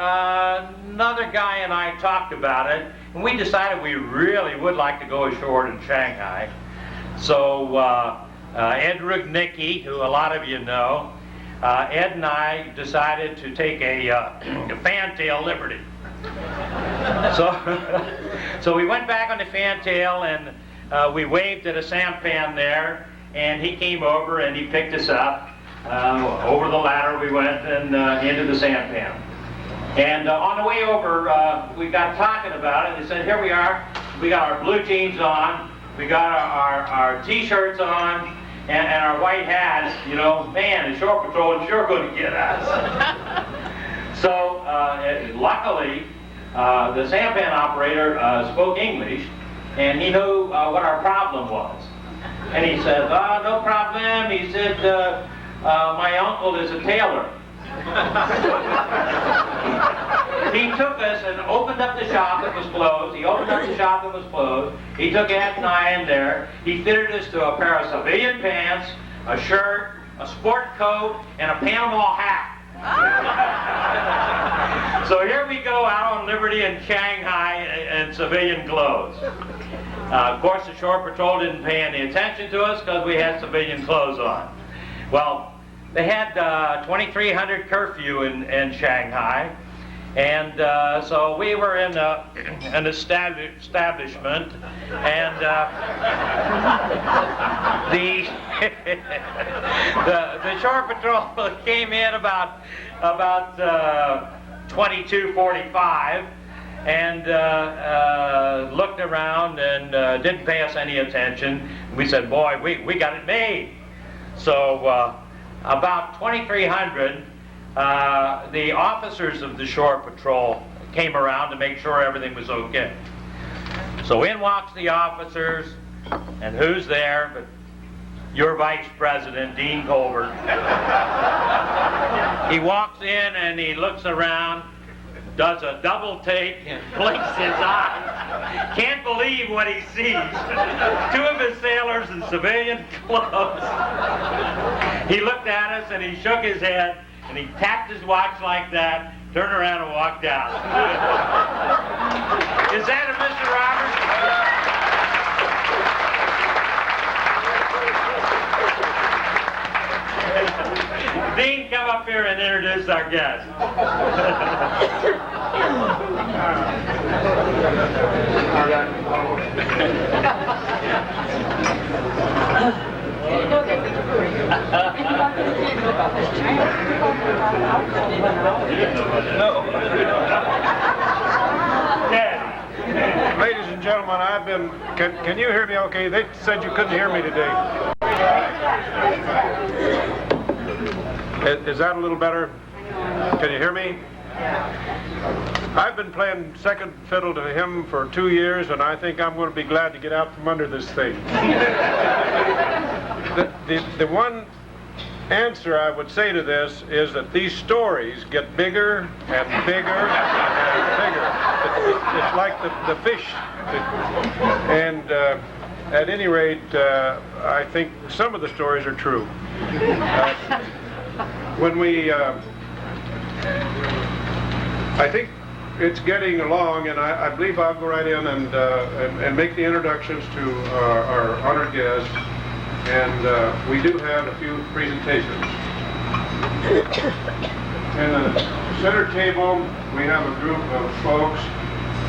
another guy and I talked about it, and we decided we really would like to go ashore in Shanghai. So Ed Rudnicki, who a lot of you know, Ed and I decided to take a fantail liberty. So we went back on the fantail, and we waved at a sampan there, and he came over and he picked us up. Over the ladder we went and into the sampan. And on the way over, we got talking about it. They said, here we are. We got our blue jeans on. We got our T-shirts on. And our white hats. You know, man, the Shore Patrol is sure going to get us. So, luckily, the sampan operator spoke English. And he knew what our problem was. And he said, no problem. He said, my uncle is a tailor. He took us and opened up the shop that was closed. He opened up the shop that was closed. He took Ed and I in there. He fitted us to a pair of civilian pants, a shirt, a sport coat, and a Panama hat. So here we go out on liberty in Shanghai in civilian clothes. Of course, the Shore Patrol didn't pay any attention to us because we had civilian clothes on. Well, they had 2300 curfew in Shanghai, and so we were in an establishment, and the Shore Patrol came in about 22:45 and looked around and didn't pay us any attention. We said, boy, we got it made. So about 2300, the officers of the Shore Patrol came around to make sure everything was okay. So in walks the officers, and who's there but your Vice President, Dean Colbert. He walks in and he looks around, does a double take and blinks his eyes. Can't believe what he sees. Two of his sailors in civilian clothes. He looked at us and he shook his head and he tapped his watch like that, turned around and walked out. Is that a Mr. Roberts? Dean, come up here and introduce our guest. Ladies and gentlemen, I've been... Can you hear me okay? They said you couldn't hear me today. Is that a little better? Can you hear me? I've been playing second fiddle to him for 2 years, and I think I'm going to be glad to get out from under this thing. The one answer I would say to this is that these stories get bigger and bigger and bigger. It's like the fish. And at any rate, I think some of the stories are true. When we I think it's getting along, and I believe I'll go right in and make the introductions to our honored guests. And we do have a few presentations. In the center table, we have a group of folks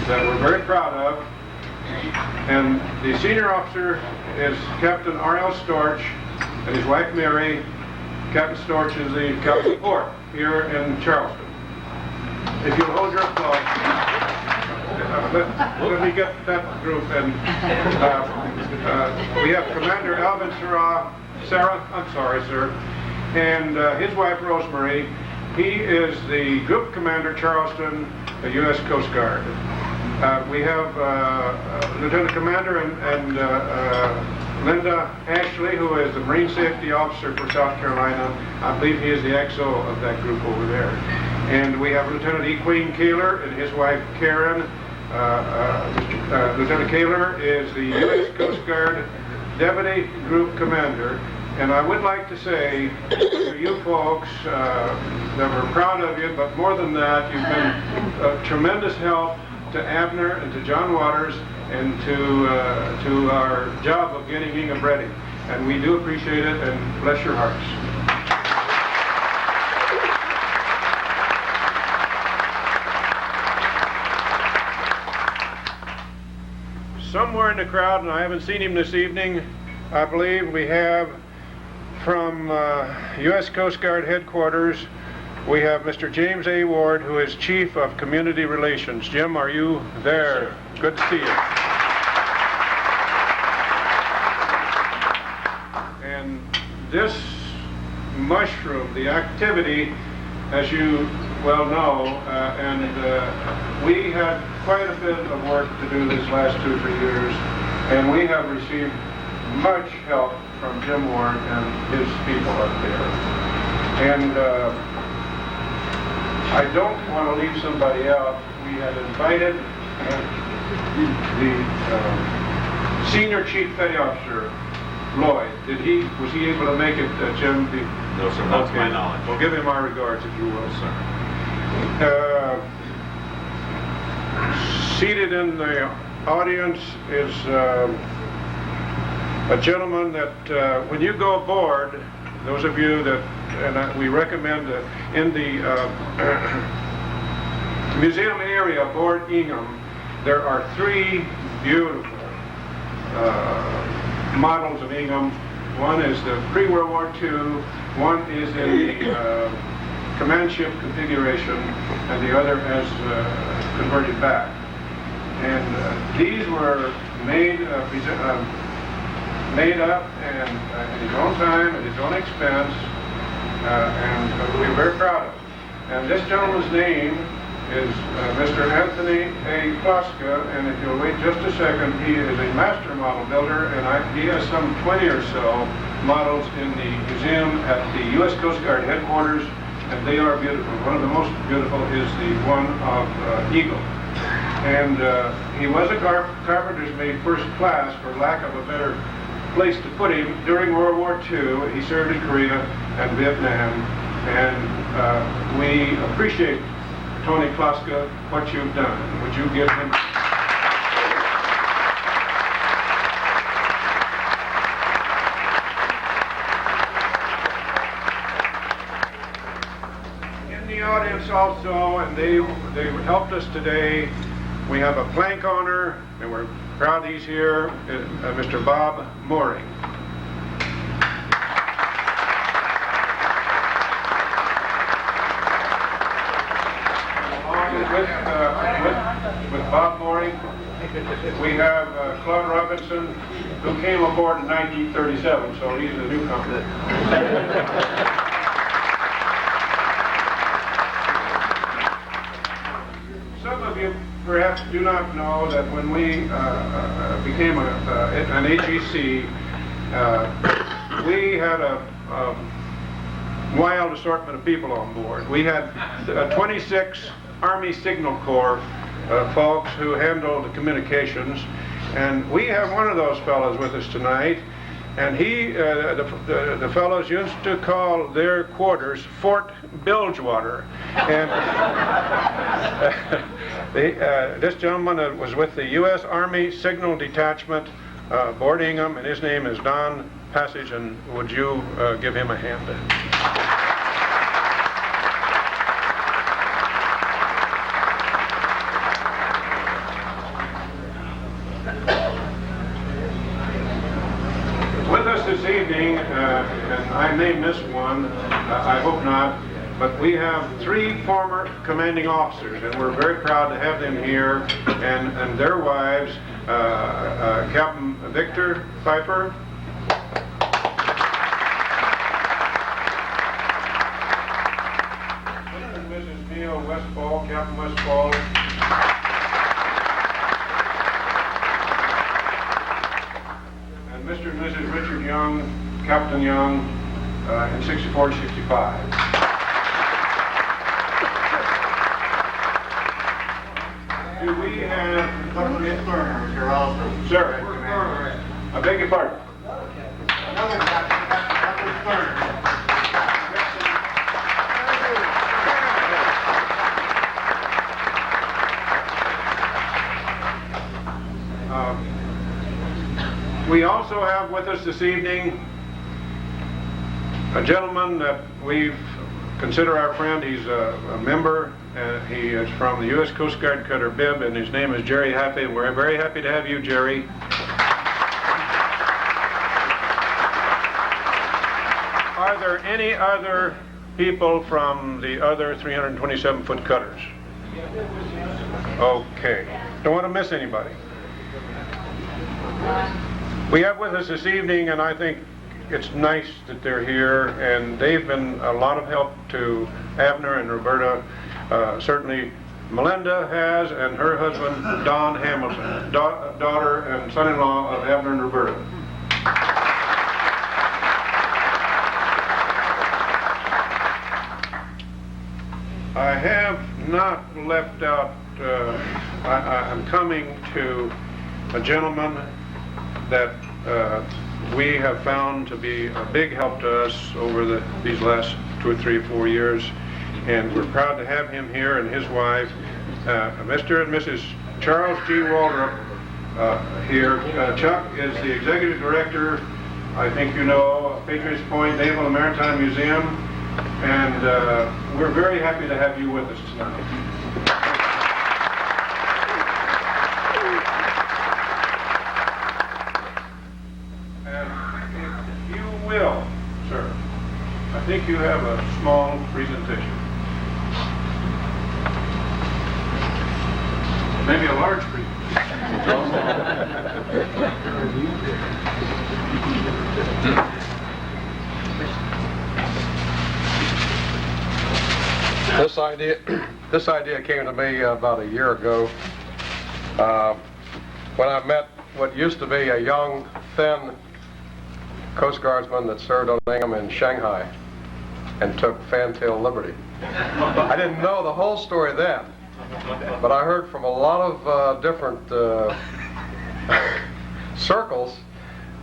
that we're very proud of. And the senior officer is Captain R.L. Storch and his wife Mary. Captain Storch is the captain of port here in Charleston. If you'll hold your applause. Let me get that group. And we have Commander Alvin Sarah, I'm sorry, sir, and his wife Rosemary. He is the Group Commander, Charleston, the U.S. Coast Guard. We have Lieutenant Commander and Linda Ashley, who is the Marine Safety Officer for South Carolina. I believe he is the XO of that group over there. And we have Lieutenant E. Queen Kaler and his wife Karen. Lieutenant Kaler is the U.S. Coast Guard Deputy Group Commander. And I would like to say to you folks that we're proud of you, but more than that, you've been a tremendous help to Abner and to John Waters and to our job of getting Ingham ready. And we do appreciate it, and bless your hearts. Somewhere in the crowd, and I haven't seen him this evening, I believe we have from U.S. Coast Guard Headquarters, we have Mr. James A. Ward, who is Chief of Community Relations. Jim, are you there? Yes, good to see you. And this mushroom, the activity, as you well know, we had quite a bit of work to do this last 2 or 3 years, and we have received much help from Jim Ward and his people up there. And I don't want to leave somebody out. We had invited the Senior Chief Petty Officer, Lloyd. Was he able to make it, Jim? No, sir, not to my knowledge. Well, give him our regards, if you will. Sir. Seated in the audience is a gentleman that when you go aboard, those of you that, and we recommend that in the museum area aboard Ingham, there are 3 beautiful models of Ingham. One is the pre-World War II, one is in the command ship configuration, and the other has converted back. And these were made up and at his own time, at his own expense, and we're very proud of it. And this gentleman's name is Mr. Anthony A. Kloska, and if you'll wait just a second, he is a master model builder, and he has some 20 or so models in the museum at the U.S. Coast Guard headquarters, and they are beautiful. One of the most beautiful is the one of Eagle. And he was a carpenter's mate first class, for lack of a better place to put him. During World War II, he served in Korea and Vietnam, and we appreciate, Tony Kloska, what you've done. Would you give him... In the audience also, and they helped us today, we have a plank owner, and we're proud he's here, Mr. Bob Mooring. With Bob Mooring, we have Claude Robinson, who came aboard in 1937, so he's a newcomer. Some of you perhaps do not know that when we became an AGC, we had a wild assortment of people on board. We had 26 Army Signal Corps folks who handled the communications, and we have one of those fellows with us tonight, And the fellows used to call their quarters Fort Bilgewater. And this gentleman was with the U.S. Army Signal Detachment aboard Ingham, and his name is Don Passage, and would you give him a hand? With us this evening, and I may miss one, I hope not, but we have 3 former commanding officers, and we're very proud to have them here, and their wives, Captain Victor Pfeiffer, and Mrs. Neil Westfall, Captain Westfall, Mr. and Mrs. Richard Young, Captain Young, in 64 and 65. Do we have... Mr. Alston. Sir. I beg your pardon. Another Captain We also have with us this evening a gentleman that we consider our friend. He's a member. He is from the U.S. Coast Guard cutter Bibb, and his name is Jerry Happy. And we're very happy to have you, Jerry. Are there any other people from the other 327-foot cutters? Okay. Don't want to miss anybody. We have with us this evening, and I think it's nice that they're here, and they've been a lot of help to Abner and Roberta. Certainly Melinda has, and her husband, Don Hamilton, daughter and son-in-law of Abner and Roberta. I have not left out, I'm coming to a gentleman that we have found to be a big help to us over these last 2 or 3 or 4 years, and we're proud to have him here and his wife, Mr. and Mrs. Charles G. Waldrop here. Chuck is the executive director, I think you know, Patriots Point Naval and Maritime Museum, and we're very happy to have you with us tonight. Will, sir, I think you have a small presentation. Maybe a large presentation. This idea came to me about a year ago when I met what used to be a young, thin Coast Guardsman that served on Ingham in Shanghai and took fantail liberty. I didn't know the whole story then, but I heard from a lot of different circles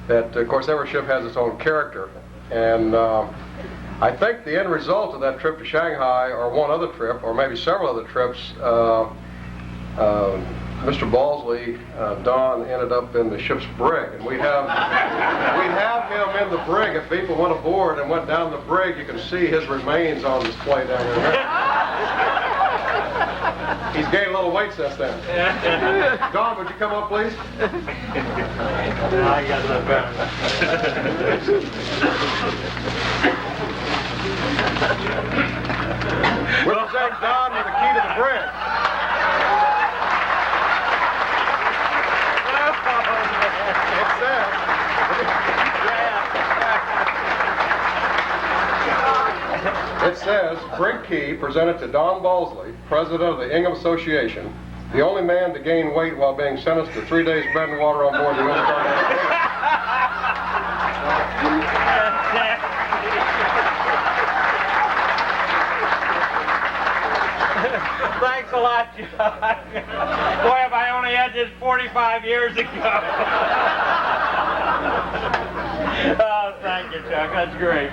that, of course, every ship has its own character. And I think the end result of that trip to Shanghai, or one other trip, or maybe several other trips, Mr. Balsley, Don, ended up in the ship's brig, and we'd have him in the brig. If people went aboard and went down the brig, you can see his remains on display down there. He's gained a little weight since then. Don, would you come up, please? I got that better. We'll present Don with the key to the brig. It says, brig key presented to Don Balsley, president of the Ingham Association, the only man to gain weight while being sentenced to 3 days bread and water on board the USCGC. Thanks a lot, John. Boy, if I only had this 45 years ago. Oh, thank you, Chuck. That's great.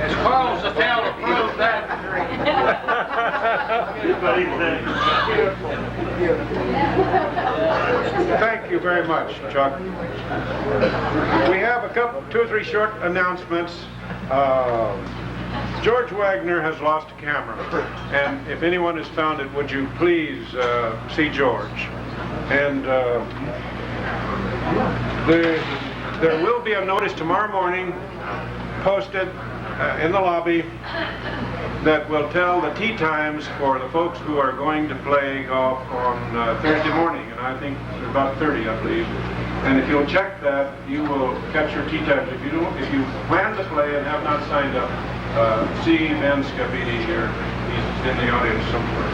As Carl's the town approved that. Thank you very much, Chuck. We have two or three short announcements. George Wagner has lost a camera, and if anyone has found it, would you please see George? And there will be a notice tomorrow morning posted in the lobby that will tell the tee times for the folks who are going to play golf on Thursday morning, and I think about 30, I believe. And if you'll check that, you will catch your tee times. If you plan to play and have not signed up, see Ben Scavini here. He's in the audience somewhere.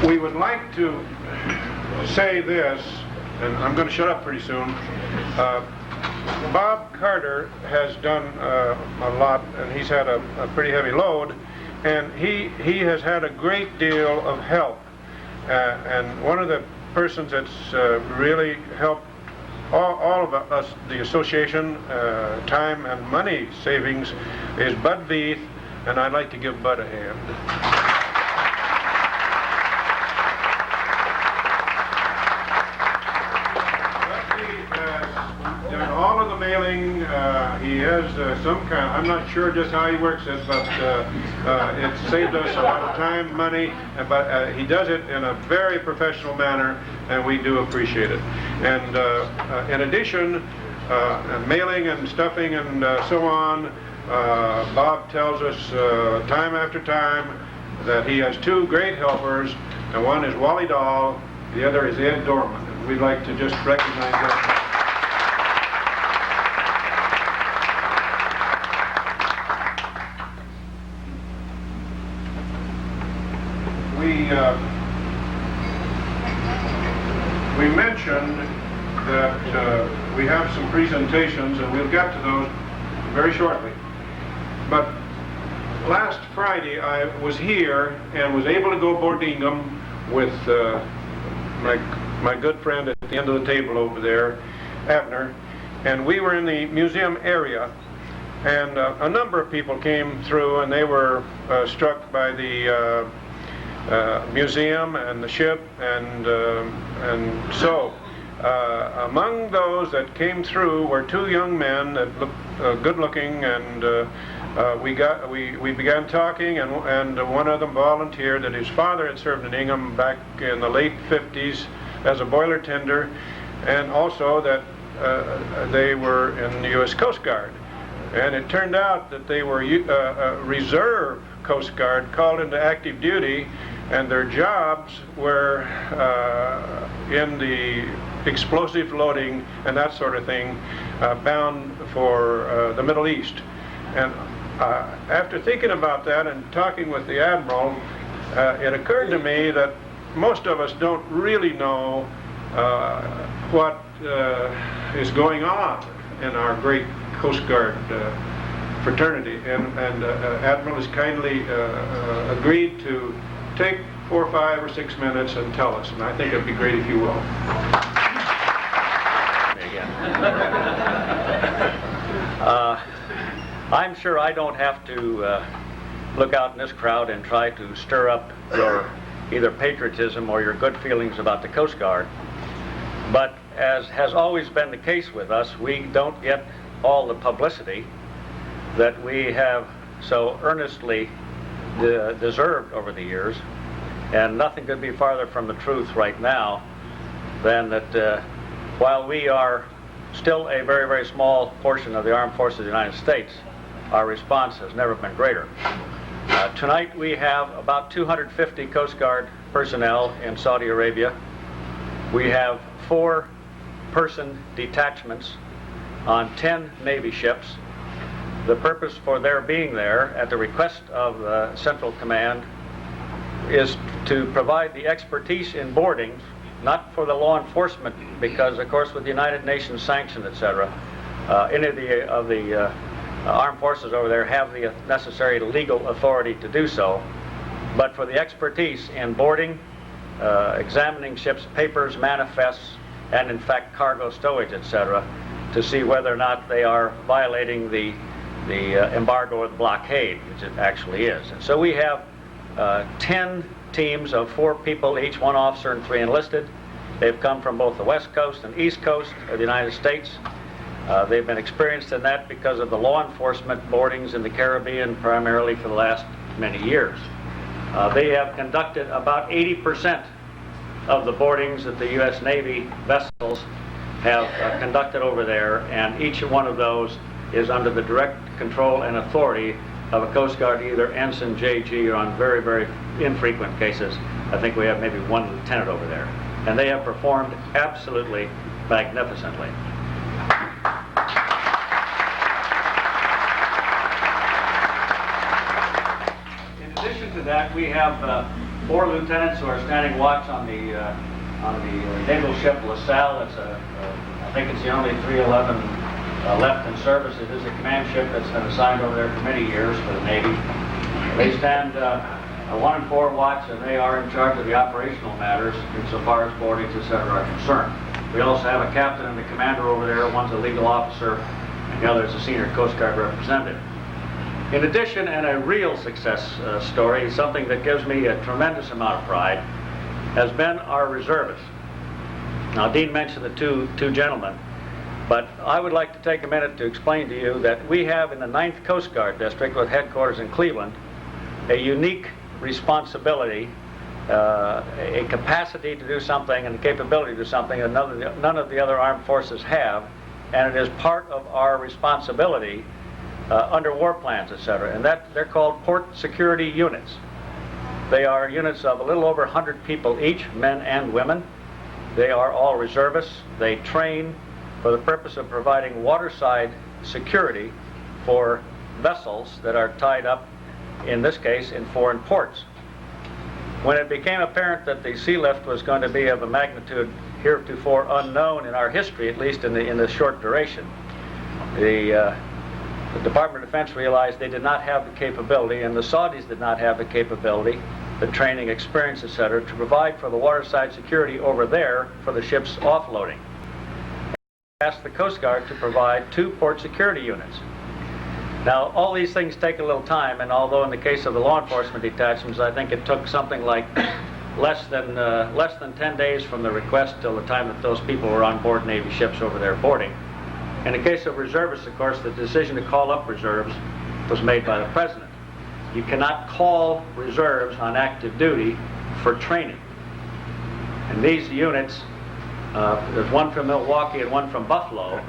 We would like to say this, and I'm going to shut up pretty soon. Bob Carter has done a lot, and he's had a pretty heavy load, and he has had a great deal of help. And one of the persons that's really helped all of us, the association, time and money savings, is Bud Veith, and I'd like to give Bud a hand. All of the mailing, he has some kind, I'm not sure just how he works it, but it saved us a lot of time, money, but he does it in a very professional manner, and we do appreciate it. And in addition, mailing and stuffing and so on, Bob tells us time after time that he has two great helpers, and one is Wally Dahl, the other is Ed Dorman, and we'd like to just recognize that. We mentioned that we have some presentations, and we'll get to those very shortly. But last Friday, I was here and was able to go aboard Ingham with my good friend at the end of the table over there, Abner, and we were in the museum area, and a number of people came through, and they were struck by the museum and the ship, and so among those that came through were two young men that looked good-looking, and we began talking, and one of them volunteered that his father had served in Ingham back in the late 50s as a boiler tender, and also that they were in the U.S. Coast Guard. And it turned out that they were reserve Coast Guard called into active duty, and their jobs were in the explosive loading and that sort of thing, bound for the Middle East. And after thinking about that and talking with the Admiral, it occurred to me that most of us don't really know what is going on in our great Coast Guard fraternity, and Admiral has kindly agreed to take 4, 5, or 6 minutes and tell us, and I think it'd be great if you will. I'm sure I don't have to look out in this crowd and try to stir up your either patriotism or your good feelings about the Coast Guard, but as has always been the case with us, we don't get all the publicity that we have so earnestly deserved over the years, and nothing could be farther from the truth right now than that while we are still a very, very small portion of the armed forces of the United States, our response has never been greater. Tonight we have about 250 Coast Guard personnel in Saudi Arabia. We have 4-person detachments on 10 Navy ships. The purpose for their being there, at the request of the Central Command, is to provide the expertise in boarding, not for the law enforcement, because of course with the United Nations sanction, etc., any of the armed forces over there have the necessary legal authority to do so, but for the expertise in boarding examining ships' papers, manifests, and in fact cargo stowage, etc., to see whether or not they are violating the embargo or the blockade, which it actually is. And so we have 10 teams of 4 people each, 1 officer and 3 enlisted. They've come from both the West Coast and East Coast of the United States. They've been experienced in that because of the law enforcement boardings in the Caribbean primarily for the last many years. They have conducted about 80% of the boardings that the U.S. Navy vessels have conducted over there, and each one of those is under the direct control and authority of a Coast Guard, either ensign, JG, or on very, very infrequent cases, I think we have maybe 1 lieutenant over there. And they have performed absolutely magnificently. In addition to that, we have 4 lieutenants who are standing watch on the naval ship LaSalle. It's I think it's the only 311 left in service. It is a command ship that's been assigned over there for many years for the Navy. They stand a 1 and 4 watch, and they are in charge of the operational matters insofar as boardings, etc. are concerned. We also have a captain and a commander over there. One's a legal officer, and the other is a senior Coast Guard representative. In addition, and a real success story, something that gives me a tremendous amount of pride, has been our reservists. Now, Dean mentioned the two gentlemen, but I would like to take a minute to explain to you that we have in the 9th Coast Guard District, with headquarters in Cleveland, a unique responsibility, a capacity to do something and a capability to do something that none of the other armed forces have, and it is part of our responsibility under war plans, etc. And that they're called port security units. They are units of a little over 100 people each, men and women. They are all reservists. They train for the purpose of providing waterside security for vessels that are tied up, in this case, in foreign ports. When it became apparent that the sea lift was going to be of a magnitude heretofore unknown in our history, at least in the short duration, the Department of Defense realized they did not have the capability, and the Saudis did not have the capability, the training, experience, etc., to provide for the waterside security over there for the ship's offloading. They asked the Coast Guard to provide 2 port security units. Now, all these things take a little time, and although in the case of the law enforcement detachments, I think it took something like less than 10 days from the request till the time that those people were on board Navy ships over there boarding. In the case of reservists, of course, the decision to call up reserves was made by the President. You cannot call reserves on active duty for training. And these units, there's one from Milwaukee and one from Buffalo,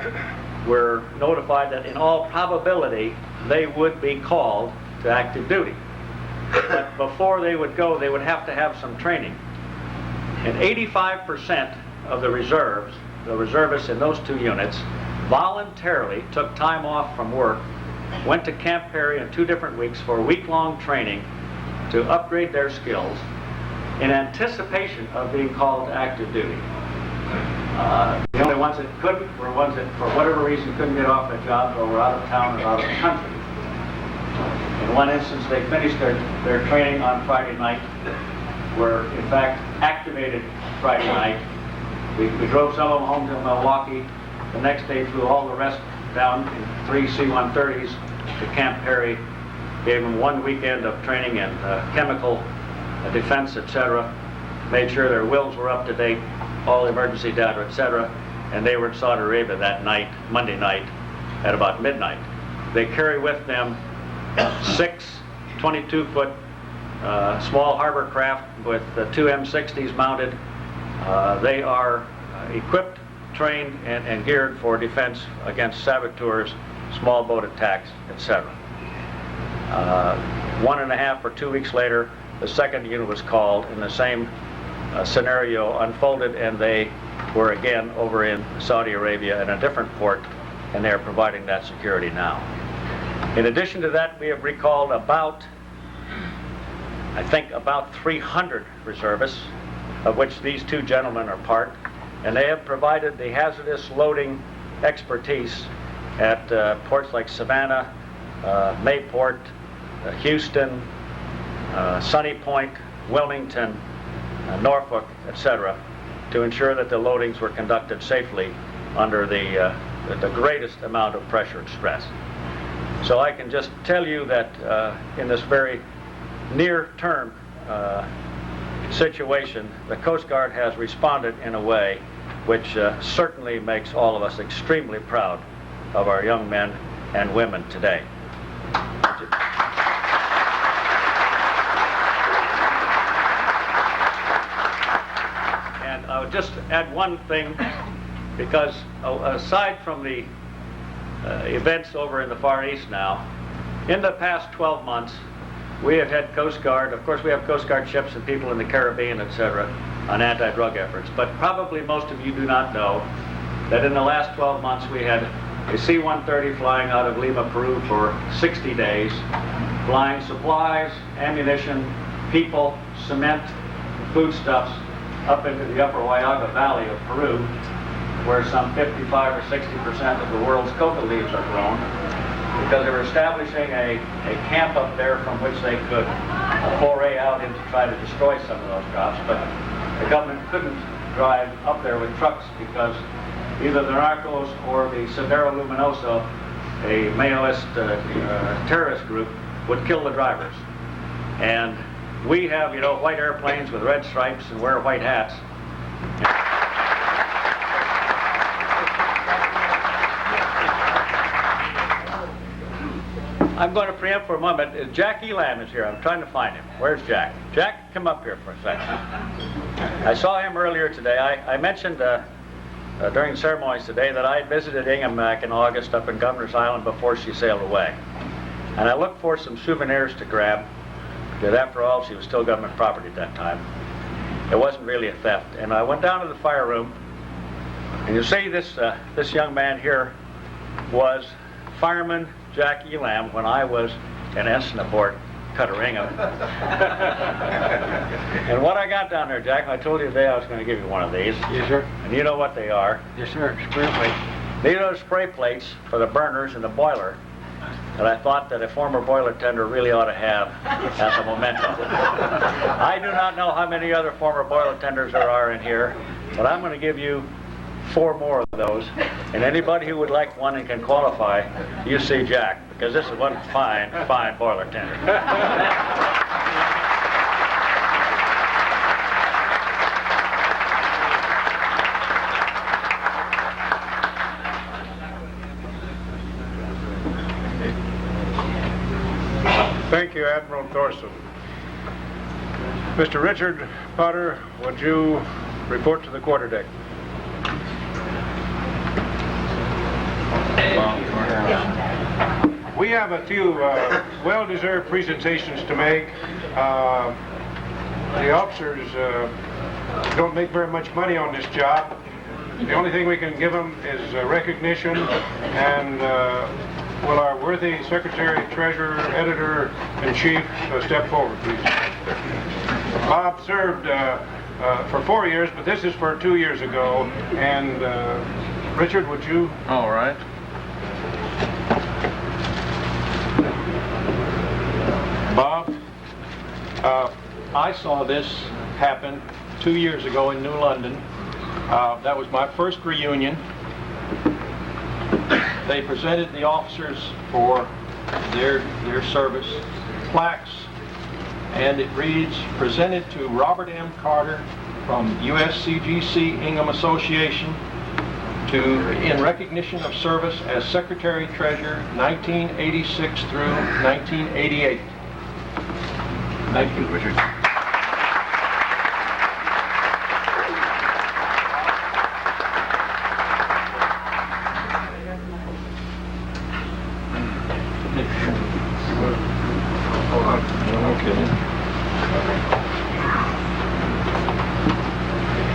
were notified that in all probability they would be called to active duty. But before they would go, they would have to have some training. And 85% of the reservists in those 2 units, voluntarily took time off from work, went to Camp Perry in 2 different weeks for a week-long training to upgrade their skills in anticipation of being called to active duty. The only ones that couldn't were ones that, for whatever reason, couldn't get off their jobs or were out of town or out of the country. In one instance, they finished their training on Friday night, were in fact activated Friday night. We drove some of them home to Milwaukee. The next day, flew all the rest down in 3 C-130s to Camp Perry, gave them 1 weekend of training in chemical defense, etc., made sure their wills were up to date, all emergency data, etc., and they were in Saudi Arabia that night, Monday night, at about midnight. They carry with them 6 22-foot small harbor craft with 2 M60s mounted. They are equipped, trained, and geared for defense against saboteurs, small boat attacks, etc. 1.5 or 2 weeks later, the second unit was called, and the same scenario unfolded, and they were again over in Saudi Arabia in a different port, and they are providing that security now. In addition to that, we have recalled about 300 reservists, of which these 2 gentlemen are part, and they have provided the hazardous loading expertise at ports like Savannah, Mayport, Houston, Sunny Point, Wilmington, Norfolk, etc., to ensure that the loadings were conducted safely under the greatest amount of pressure and stress. So I can just tell you that in this very near-term situation, the Coast Guard has responded in a way which certainly makes all of us extremely proud of our young men and women today. Thank you. And I would just add one thing, because aside from the events over in the Far East now, in the past 12 months, we have had Coast Guard, of course we have Coast Guard ships and people in the Caribbean, etc., on anti-drug efforts, but probably most of you do not know that in the last 12 months we had a C-130 flying out of Lima, Peru for 60 days, flying supplies, ammunition, people, cement, foodstuffs up into the upper Huallaga Valley of Peru, where some 55 or 60% of the world's coca leaves are grown, because they were establishing a camp up there from which they could foray out and to try to destroy some of those crops. But the government couldn't drive up there with trucks because either the narcos or the Sendero Luminoso, a Maoist terrorist group, would kill the drivers. And we have, you know, white airplanes with red stripes and wear white hats. I'm going to preempt for a moment. Jack Elam is here. I'm trying to find him. Where's Jack? Jack, come up here for a second. I saw him earlier today. I mentioned during the ceremonies today that I had visited Ingham back in August up in Governor's Island before she sailed away. And I looked for some souvenirs to grab, because after all, she was still government property at that time. It wasn't really a theft. And I went down to the fire room, and you see this young man here was Fireman Jack Elam when I was an ensign aboard Cutter Ingham. And what I got down there, Jack, I told you today I was going to give you one of these. Yes, sir. And you know what they are. Yes, sir. Spray plate. These are the spray plates for the burners in the boiler that I thought that a former boiler tender really ought to have as a memento. I do not know how many other former boiler tenders there are in here, but I'm going to give you 4 more of those, and anybody who would like one and can qualify, you see Jack, because this is one fine, fine boiler tender. Thank you, Admiral Thorson. Mr. Richard Potter, would you report to the quarterdeck? We have a few well-deserved presentations to make. The officers don't make very much money on this job. The only thing we can give them is recognition, and will our worthy Secretary, Treasurer, Editor-in-Chief step forward, please? Bob served for 4 years, but this is for 2 years ago, and Richard, would you? All right. Bob, I saw this happen 2 years ago in New London. That was my first reunion. They presented the officers for their service plaques, and it reads, presented to Robert M. Carter from USCGC Ingham Association in recognition of service as Secretary Treasurer 1986 through 1988. Thank you, Richard.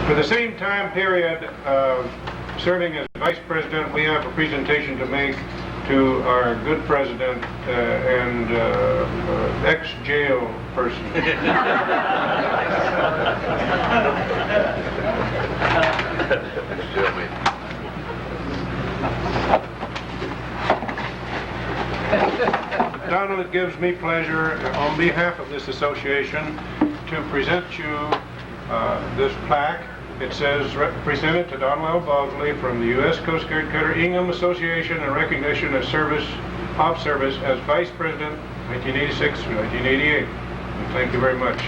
For the same time period serving as Vice President, we have a presentation to make to our good President and ex-jail person. Donald, it gives me pleasure on behalf of this association to present you this plaque. It says, presented to Donald L. Balsley from the U.S. Coast Guard Cutter Ingham Association in recognition of service as Vice President 1986 through 1988. And thank you very much.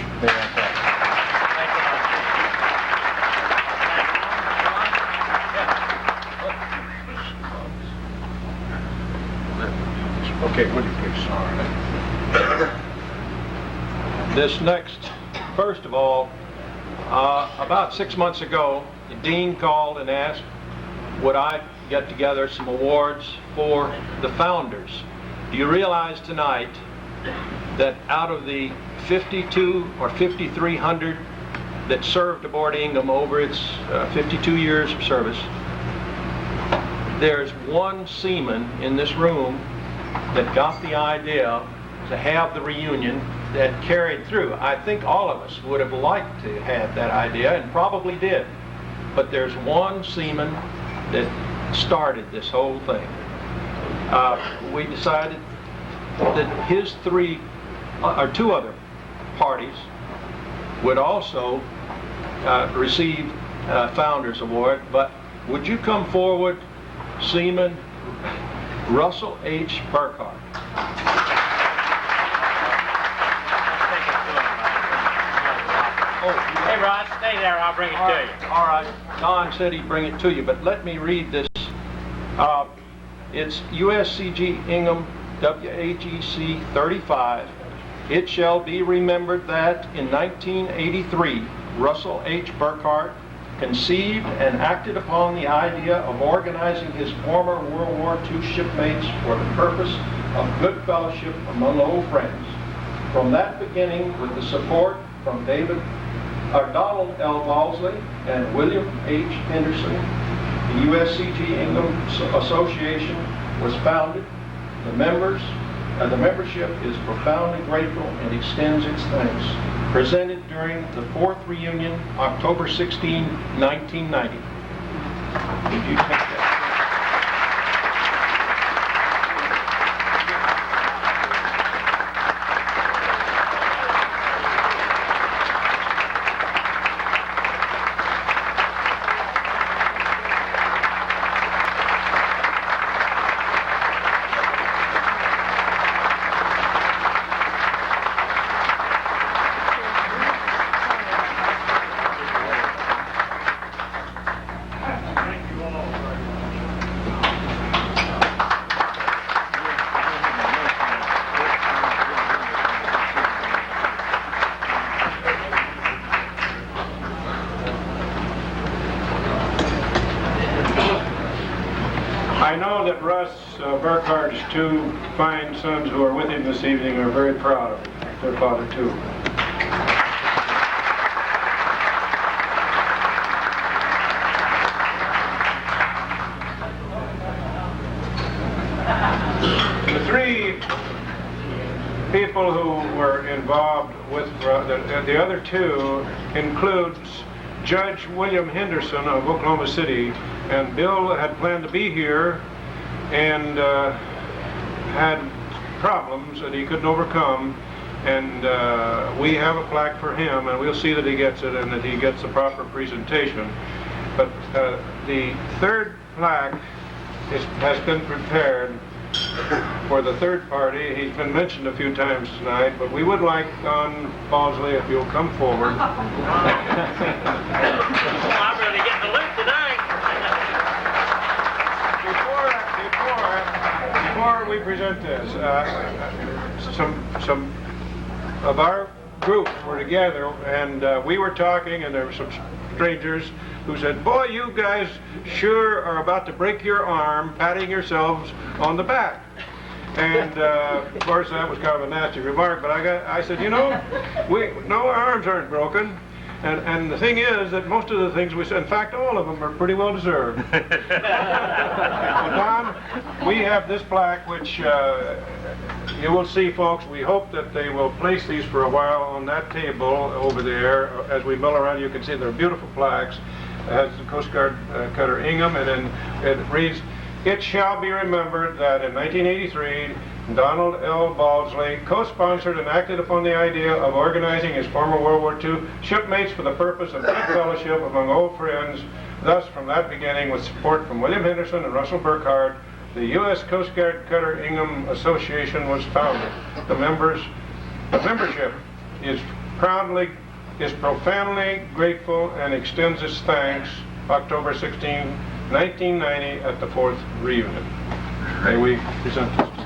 Okay, would you please? All right. This next, first of all, about 6 months ago, the dean called and asked, would I get together some awards for the founders? Do you realize tonight that out of the 52 or 5,300 that served aboard Ingham over its 52 years of service, there's one seaman in this room that got the idea to have the reunion that carried through. I think all of us would have liked to have that idea and probably did. But there's one seaman that started this whole thing. We decided that his two other parties would also receive Founders Award, but would you come forward, Seaman Russell H. Burkhardt? Hey, Rod, stay there. I'll bring it to you. All right. Don said he'd bring it to you, but let me read this. It's USCG Ingham WAGC 35. It shall be remembered that in 1983, Russell H. Burkhardt conceived and acted upon the idea of organizing his former World War II shipmates for the purpose of good fellowship among old friends. From that beginning, with the support from Donald L. Balsley and William H. Henderson, the USCG Ingham Association was founded. The membership is profoundly grateful and extends its thanks. Presented during the fourth reunion, October 16, 1990. Would you take that? I know that Russ Burkhardt's two fine sons who are with him this evening are very proud of their father too. The three people who were involved with the other two includes Judge William Henderson of Oklahoma City, and Bill had planned to be here and had problems that he couldn't overcome, and we have a plaque for him, and we'll see that he gets it and that he gets the proper presentation. But the third plaque has been prepared for the third party. He's been mentioned a few times tonight, but we would like Don Balsley, if you'll come forward. I'm really getting the loot tonight. Before we present this, some of our group were together, and we were talking, and there were some strangers who said, "Boy, you guys sure are about to break your arm patting yourselves on the back." And of course that was kind of a nasty remark, but I said, you know, our arms aren't broken. And the thing is that most of the things we said, in fact, all of them are pretty well deserved. Don, we have this plaque, which you will see, folks. We hope that they will place these for a while on that table over there. As we mill around, you can see they're beautiful plaques. It has the Coast Guard cutter Ingham, and then it reads, "It shall be remembered that in 1983, Donald L. Balsley, co-sponsored and acted upon the idea of organizing his former World War II shipmates for the purpose of good fellowship among old friends. Thus, from that beginning, with support from William Henderson and Russell Burkhardt, the U.S. Coast Guard Cutter Ingham Association was founded. The membership is profoundly grateful and extends its thanks. October 16, 1990, at the 4th reunion. May we present this to you.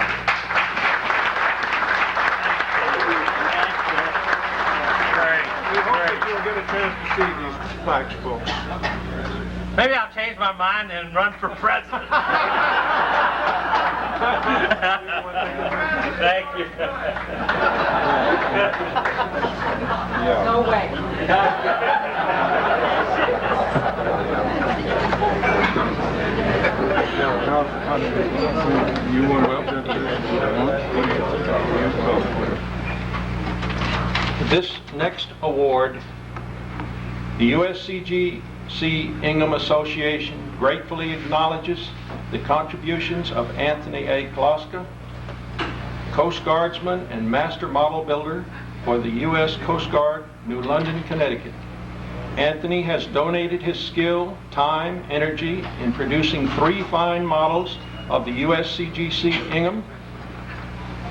We hope that you'll get a chance to see these plaques, folks. Maybe I'll change my mind and run for president. Thank you. No way. You want to welcome This next award, the USCGC Ingham Association gratefully acknowledges the contributions of Anthony A. Kloska, Coast Guardsman and Master Model Builder for the U.S. Coast Guard, New London, Connecticut. Anthony has donated his skill, time, energy in producing 3 fine models of the USCGC Ingham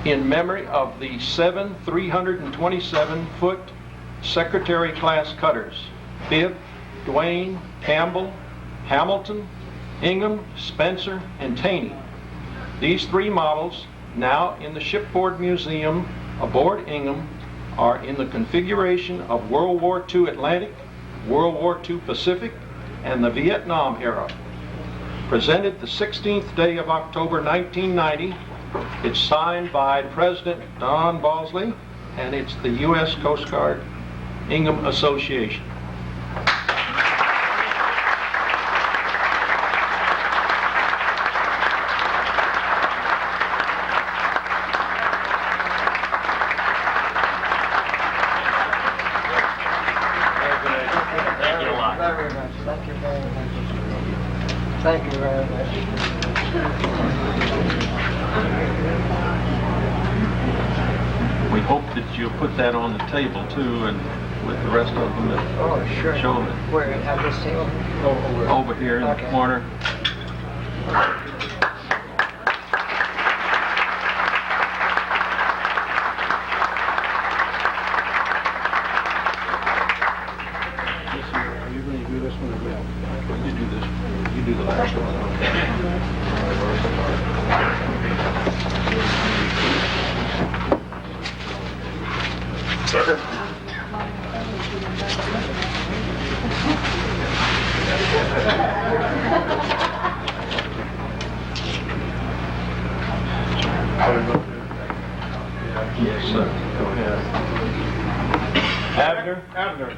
in memory of the 7 327-foot Secretary class cutters, Bibb, Duane, Campbell, Hamilton, Ingham, Spencer, and Taney. These 3 models, now in the Shipboard Museum aboard Ingham, are in the configuration of World War II Atlantic, World War II Pacific, and the Vietnam era. Presented the 16th day of October 1990, it's signed by President Don Balsley, and it's the U.S. Coast Guard Ingham Association. Thank you very much. We hope that you'll put that on the table too, and with the rest of them, Oh, sure. show them Where, at this table? over here in the corner. Are you going to do this one again? You do this. You do the last one. Yes, sir. Go ahead. Abner.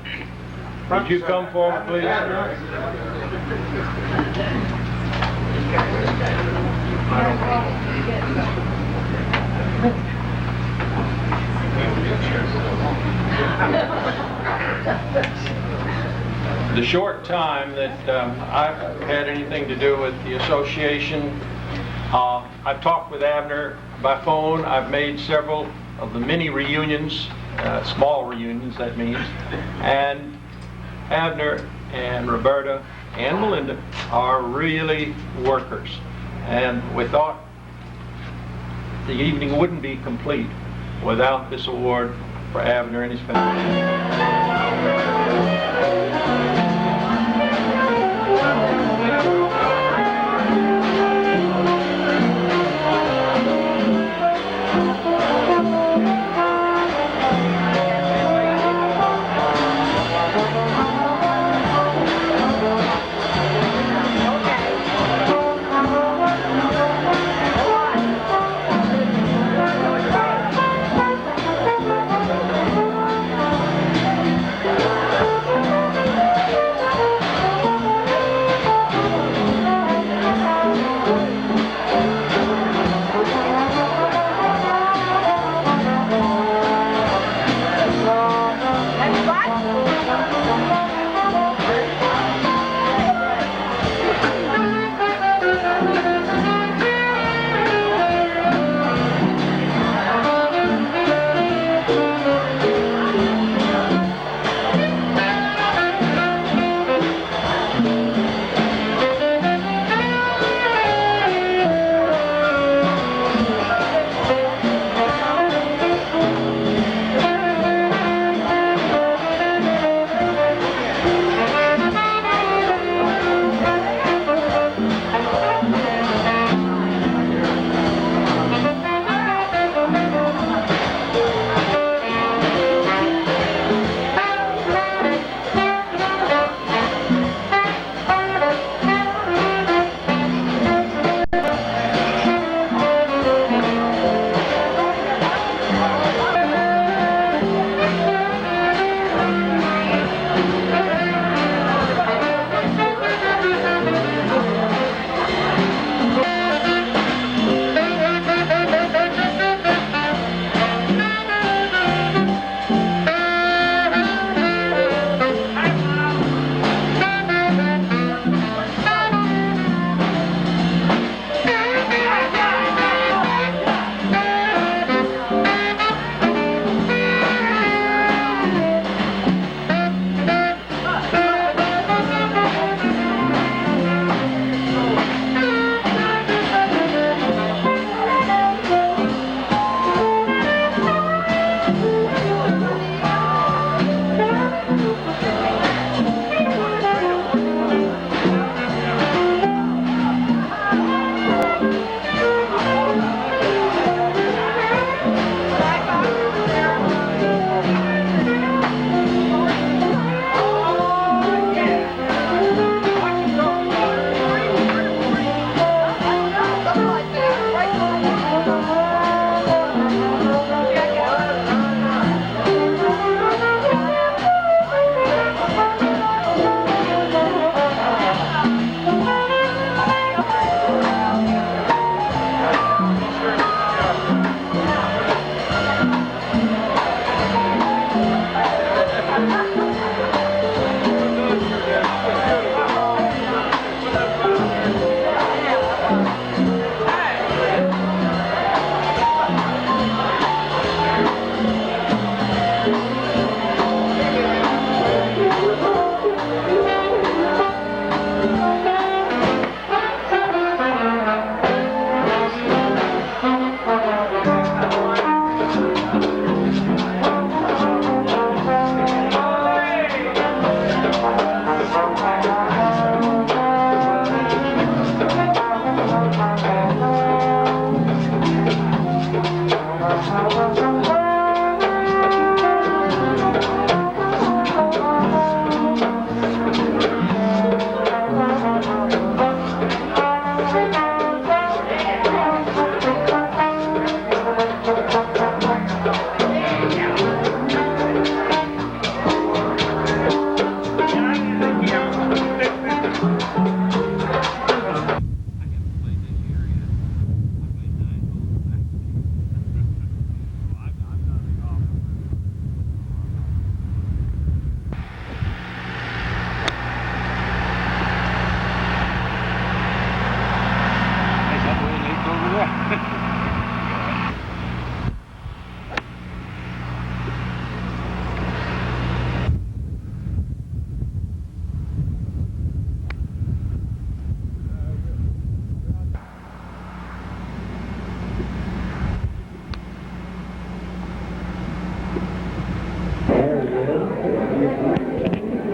Would you come forward, please? The short time that I've had anything to do with the association, I've talked with Abner by phone. I've made several of the mini reunions, small reunions that means, and Abner and Roberta and Melinda are really workers, and we thought the evening wouldn't be complete without this award for Abner and his family.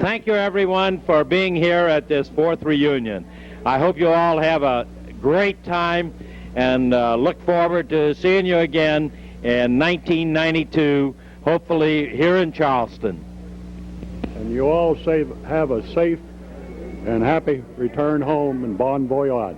Thank you, everyone, for being here at this 4th reunion. I hope you all have a great time and look forward to seeing you again in 1992, hopefully here in Charleston. And you all have a safe and happy return home and bon voyage.